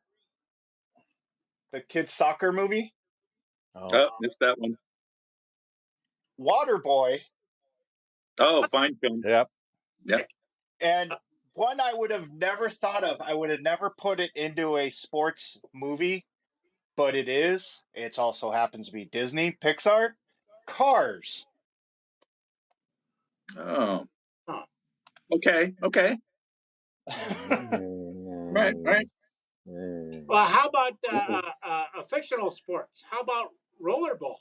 the kids' soccer movie. Oh, missed that one. Waterboy. Oh, fine film. Yep. And one I would have never thought of. I would have never put it into a sports movie, but it is. It also happens to be Disney, Pixar. Cars. Oh. Okay. Right. Well, how about a fictional sports? How about rollerball?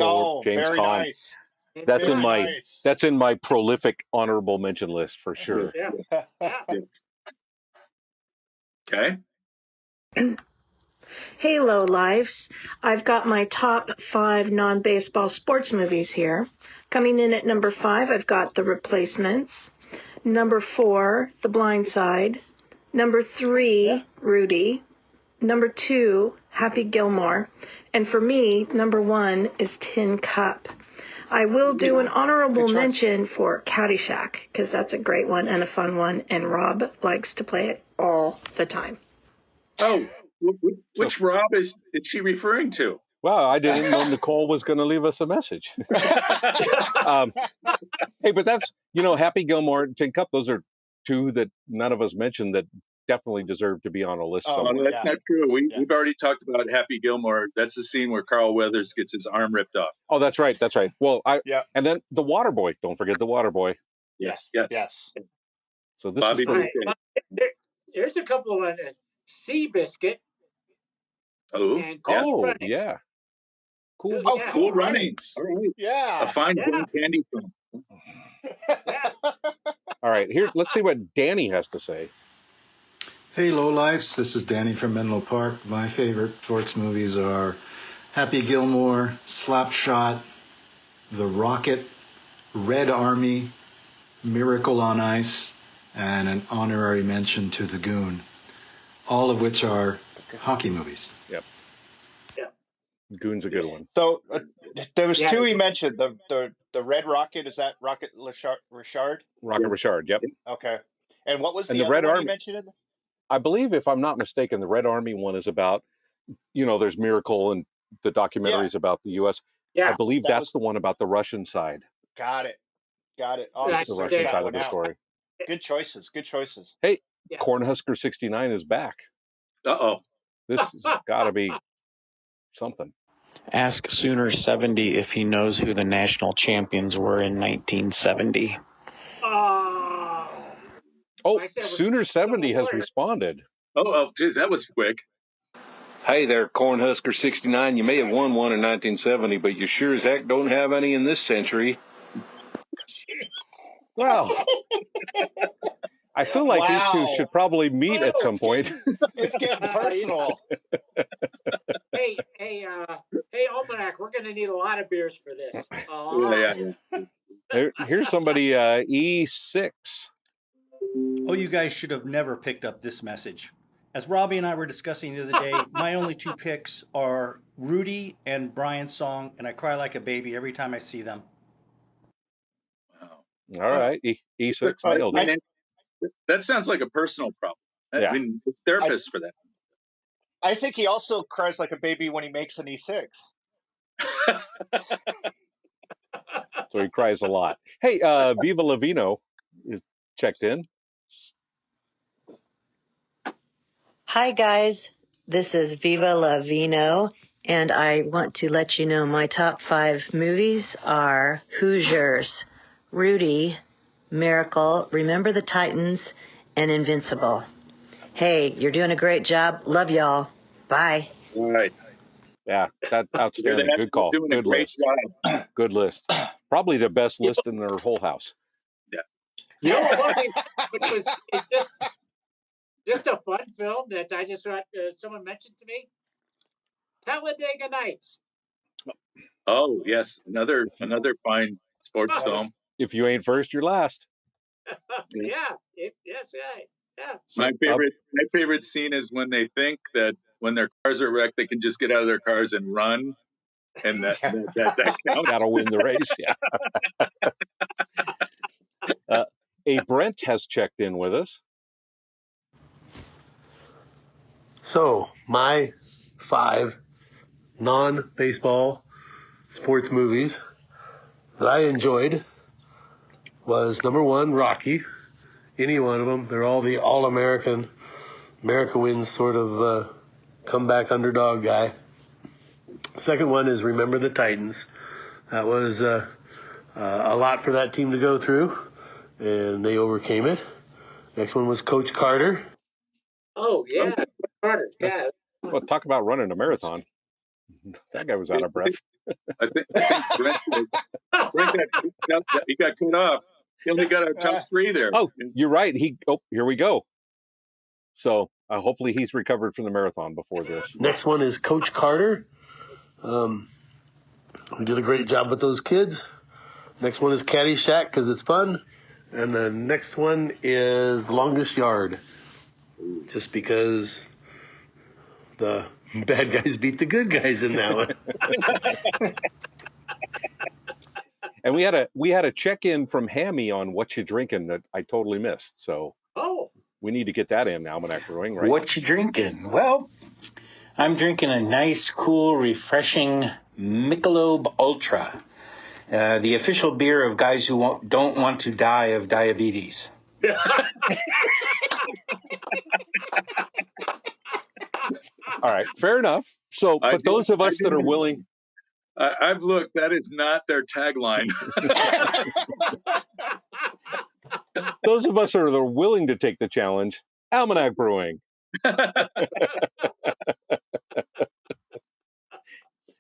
Oh, James very Caan. nice. That's in my prolific honorable mention list for sure. Yeah. Okay. Hey, Lowlifes. I've got my top 5 non-baseball sports movies here. Coming in at number 5, I've got The Replacements. Number 4, The Blind Side. Number 3, Rudy. Number 2, Happy Gilmore. And for me, number 1 is Tin Cup. I will do an honorable mention for Caddyshack, because that's a great one and a fun one, and Rob likes to play it all the time. Oh, which Rob is she referring to? Well, I didn't know Nicole was going to leave us a message. Hey, but that's, Happy Gilmore, Tin Cup, those are 2 that none of us mentioned that definitely deserve to be on a list somewhere. No, that's not true. We've already talked about Happy Gilmore. That's the scene where Carl Weathers gets his arm ripped off. Oh, that's right. Well, and then The Waterboy. Don't forget The Waterboy. Yes. So this Bobby is Here's a couple of Seabiscuit. Oh, yeah. Cool. Oh, Cool Runnings. All right. Yeah. A fine John Candy film. All right, here, let's see what Danny has to say. Hey, Lowlifes. This is Danny from Menlo Park. My favorite sports movies are Happy Gilmore, Slapshot, The Rocket, Red Army, Miracle on Ice, and an honorary mention to The Goon, all of which are hockey movies. Yep. Goon's a good one. So there was 2 he mentioned. The Red Rocket, is that Rocket Richard? Rocket Richard, yep. Okay. And what was and the Red other one Army, you mentioned? I believe, if I'm not mistaken, the Red Army one is about, there's Miracle and the documentaries about the U.S. Yeah. I believe that's the one about the Russian side. Got it. The Russian side of the story. Good choices. Good choices. Hey, Yeah. Cornhusker 69 is back. Uh-oh. This has got to be something. Ask Sooner 70 if he knows who the national champions were in 1970. Oh. Oh, I said it was Sooner 70 has Warrior. responded. Oh, geez, that was quick. Hey there, Cornhusker 69. You may have won one in 1970, but you sure as heck don't have any in this century. Well, I feel like these two Wow. should probably meet at some point. It's getting Yeah. personal. Hey, Almanac, we're going to need a lot of beers for this. A lot. Yeah. Here's somebody, E6. Oh, you guys should have never picked up this message. As Robbie and I were discussing the other day, my only two picks are Rudy and Brian's song, and I cry like a baby every time I see them. Wow. All right, E6 nailed it. That sounds like a personal problem. Yeah. I mean, it's therapists for that. I think he also cries like a baby when he makes an E6. So he cries a lot. Hey, Viva Lavino is checked in. Hi, guys. This is Viva La Vino, and I want to let you know my top 5 movies are Hoosiers, Rudy, Miracle, Remember the Titans, and Invincible. Hey, you're doing a great job. Love y'all. Bye. All right. Yeah, that's outstanding. Good call. Doing Good a great list. job. Good list. Probably the best list in their whole house. Yeah. You know what movie was just a fun film that I just someone mentioned to me? Talladega Nights. Oh, yes. Another fine sports film. If you ain't first, you're last. Yeah. Yeah. My favorite scene is when they think that when their cars are wrecked, they can just get out of their cars and run, and that counts. That'll win the race. Yeah. A Brent has checked in with us. So, my 5 non-baseball sports movies that I enjoyed was number 1, Rocky. Any one of them. They're all the all-American, America wins sort of comeback underdog guy. Second one is Remember the Titans. That was a lot for that team to go through, and they overcame it. Next one was Coach Carter. Oh, yeah. Carter. Yeah. Well, talk about running a marathon. That guy was out of breath. I think Brent he got cut off. He only got our top 3 there. Oh, you're right. Here we go. So hopefully he's recovered from the marathon before this. Next one is Coach Carter. We did a great job with those kids. Next one is Caddyshack because it's fun. And the next one is Longest Yard. Just because the bad guys beat the good guys in that one. And we had a check-in from Hammy on what you drinking that I totally missed. So we need to get that in Almanac Brewing, right? What you drinking? Well, I'm drinking a nice, cool, refreshing Michelob Ultra, the official beer of guys who don't want to die of diabetes. All right, fair enough. So, but those of us that are willing, I've looked. That is not their tagline. those of us that are willing to take the challenge, Almanac Brewing.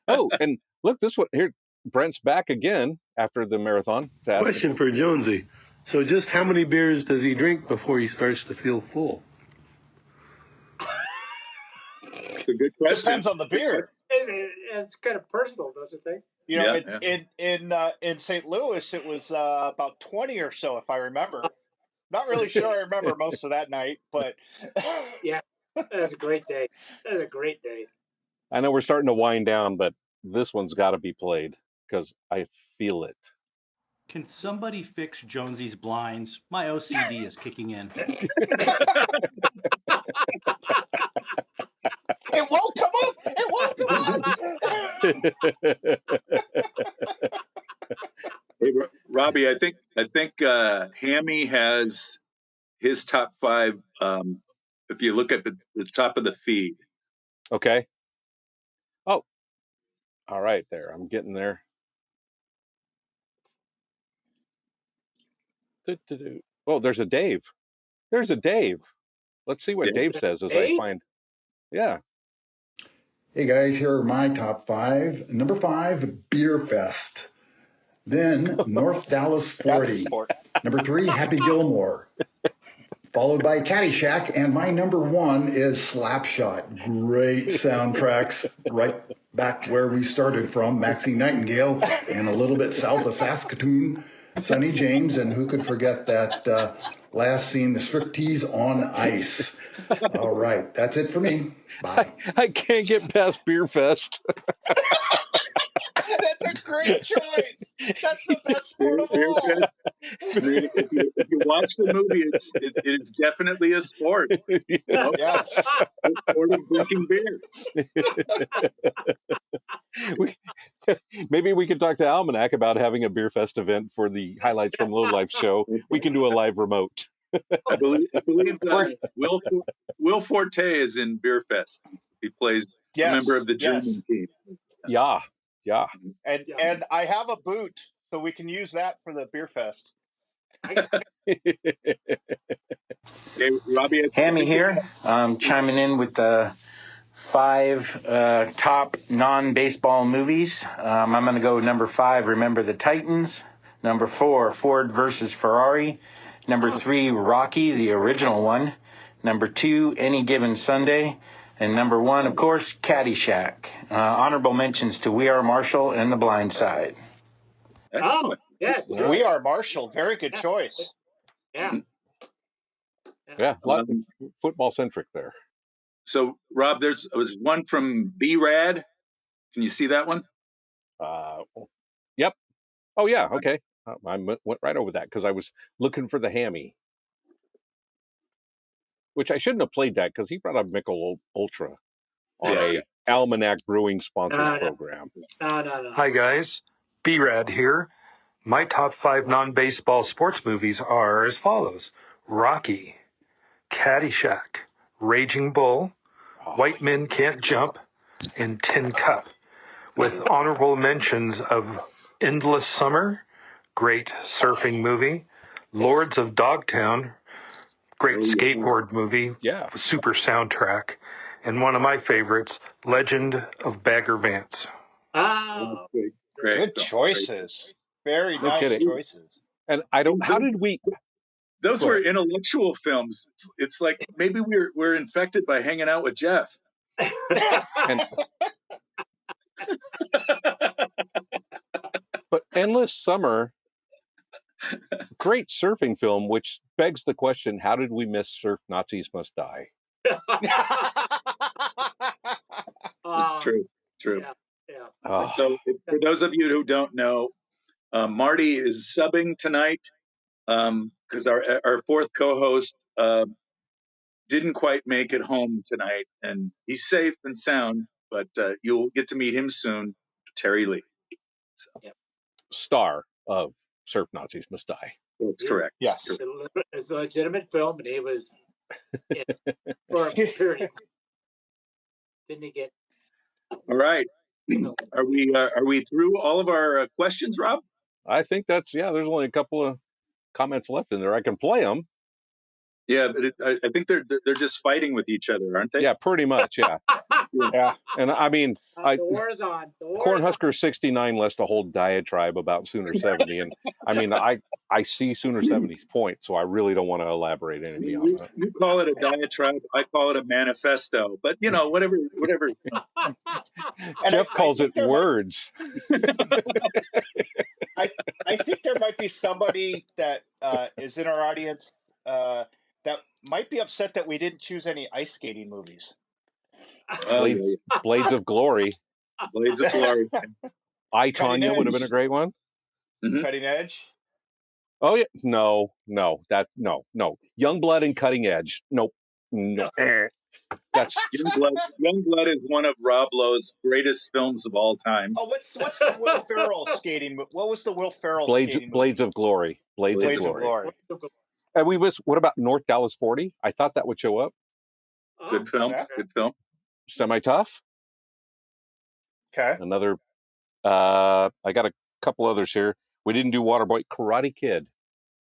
Oh, and look, this one here. Brent's back again after the marathon. Question for Jonesy. So just how many beers does he drink before he starts to feel full? It's a good question. Depends on the beer. It's kind of personal, don't you think? You know, in St. Louis, it was about 20 or so, if I remember. Not really sure I remember most of that night, but yeah, that was a great day. That was a great day. I know we're starting to wind down, but this one's got to be played because I feel it. Can somebody fix Jonesy's blinds? My OCD is kicking in. it won't come up. It won't come up. Hey, Robbie, I think Hammy has his top 5. If you look at the top of the feed. Okay. Oh, all right. There, I'm getting there. Oh, there's a Dave. There's a Dave. Let's see what Dave says as I find. Yeah. Hey guys, here are my top 5. Number 5, Beer Fest. Then North Dallas 40. Number 3, Happy Gilmore. Followed by Caddyshack, and my number 1 is Slapshot. Great soundtracks, right back where we started from, Maxine Nightingale, and a little bit south of Saskatoon, Sonny James, and who could forget that last scene, the striptease on ice. All right, that's it for me. Bye. I can't get past Beer Fest. That's a great choice. That's the best sport of all. I mean, if you watch the movie, it is definitely a sport. You know? Yes. The sport of drinking beer. Maybe we could talk to Almanac about having a Beer Fest event for the Highlights from Lowlife show. We can do a live remote. I believe Will Forte is in Beer Fest. He plays a member of the German team. Yeah. And I have a boot, so we can use that for the Beer Fest. Okay, Robbie, Hammy here, chiming in with the 5 top non-baseball movies. I'm going to go number 5, Remember the Titans. Number 4, Ford versus Ferrari. Number 3, Rocky, the original one. Number 2, Any Given Sunday. And number 1, of course, Caddyshack. Honorable mentions to We Are Marshall and The Blind Side. Excellent. Yes. We Are Marshall. Very good choice. Yeah. Yeah, a lot football centric there. So, Rob, there's one from B-Rad. Can you see that one? Yep. Oh, yeah. Okay. I went right over that because I was looking for the Hammy, which I shouldn't have played that because he brought up Michelob Ultra on a Almanac Brewing sponsored program. No. Hi, guys. B-Rad here. My top 5 non-baseball sports movies are as follows. Rocky, Caddyshack, Raging Bull, White Men Can't Jump, and Tin Cup, with honorable mentions of Endless Summer, great surfing movie, Lords of Dogtown, great skateboard movie, super soundtrack, and one of my favorites, Legend of Bagger Vance. Oh, good choices. Very nice choices. And I don't. How did we? Those were intellectual films. It's like maybe we're infected by hanging out with Jeff. But Endless Summer, great surfing film, which begs the question: how did we miss Surf Nazis Must Die? True. Yeah. So, for those of you who don't know, Marty is subbing tonight because our fourth co-host didn't quite make it home tonight, and he's safe and sound. But you'll get to meet him soon, Terry Lee. So. Star of Surf Nazis Must Die. That's correct. Yes. It's a legitimate film, and he was in for a period of time. Didn't he get? All right. Are we through all of our questions, Rob? I think that's there's only a couple of comments left in there. I can play them. Yeah, but I think they're just fighting with each other, aren't they? Yeah, pretty much. Yeah. Yeah. And I mean, the war is on. Cornhusker 69 left a whole diatribe about Sooner 70, and I mean, I see Sooner 70's point, so I really don't want to elaborate anything on that. You call it a diatribe, I call it a manifesto, but whatever. Jeff calls it words. I think there might be somebody that is in our audience that might be upset that we didn't choose any ice skating movies. Blades of Glory. Blades of Glory. I, Tonya would have been a great one. Mm-hmm. Cutting Edge. Oh yeah, no. Youngblood and Cutting Edge. Nope. No. That's Youngblood is one of Rob Lowe's greatest films of all time. Oh, what's the Will Ferrell skating? What was the Will Ferrell skating movie? Blades of Glory. Blades of Glory. And we was. What about North Dallas 40? I thought that would show up. Oh, Good film. Okay. Good film. Semi Tough. Okay. Another. I got a couple others here. We didn't do Waterboy. Karate Kid,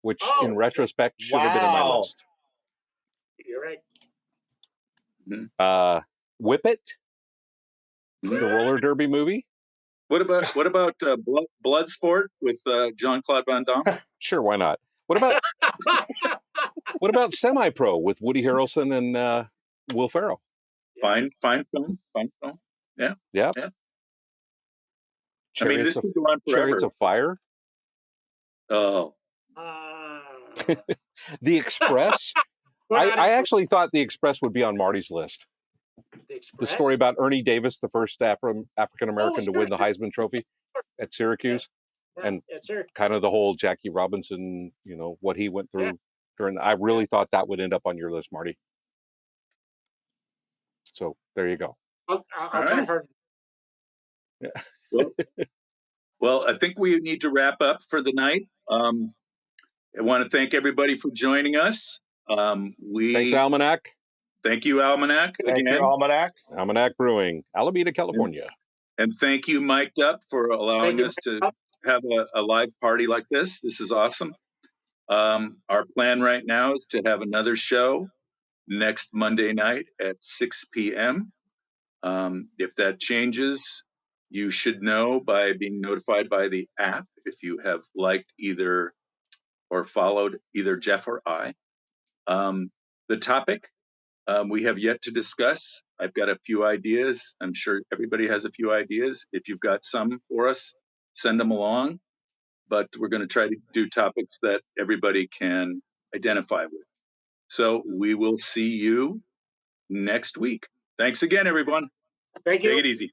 which Oh, in okay. retrospect should have been in my Wow. list. You're right. Whip It, Mhm. the roller derby movie. What about Bloodsport with Jean-Claude Van Damme? Sure, why not? What about Semi Pro with Woody Harrelson and Will Ferrell? Fine film. Fine film. Yeah. Yeah. Yeah. I mean, Chariots this could go on Chariots forever. of Fire. Oh, The Express. We're not I into actually thought The Express would be on Marty's list. the The Express. story about Ernie Davis, the first African American to sure, win the Heisman Trophy at Syracuse, Yeah, and yes, sir. kind of the whole Jackie Robinson, what he went through Yeah. during. I really thought that would end up on your list, Marty. So there you go. I'll All try right. hard. Yeah. Well, I think we need to wrap up for the night. I want to thank everybody for joining us. Thanks, Almanac. Thank you, Almanac. Thank you, again. Almanac. Almanac Brewing, Alameda, California. And thank you, Mic'd Up, for allowing you, us to have a live party like this. This is awesome. Our plan right now is to have another show next Monday night at 6 p.m. If that changes, you should know by being notified by the app if you have liked either or followed either Jeff or I. The topic we have yet to discuss. I've got a few ideas. I'm sure everybody has a few ideas. If you've got some for us, send them along. But we're going to try to do topics that everybody can identify with. So we will see you next week. Thanks again, everyone. Thank you. Take it easy.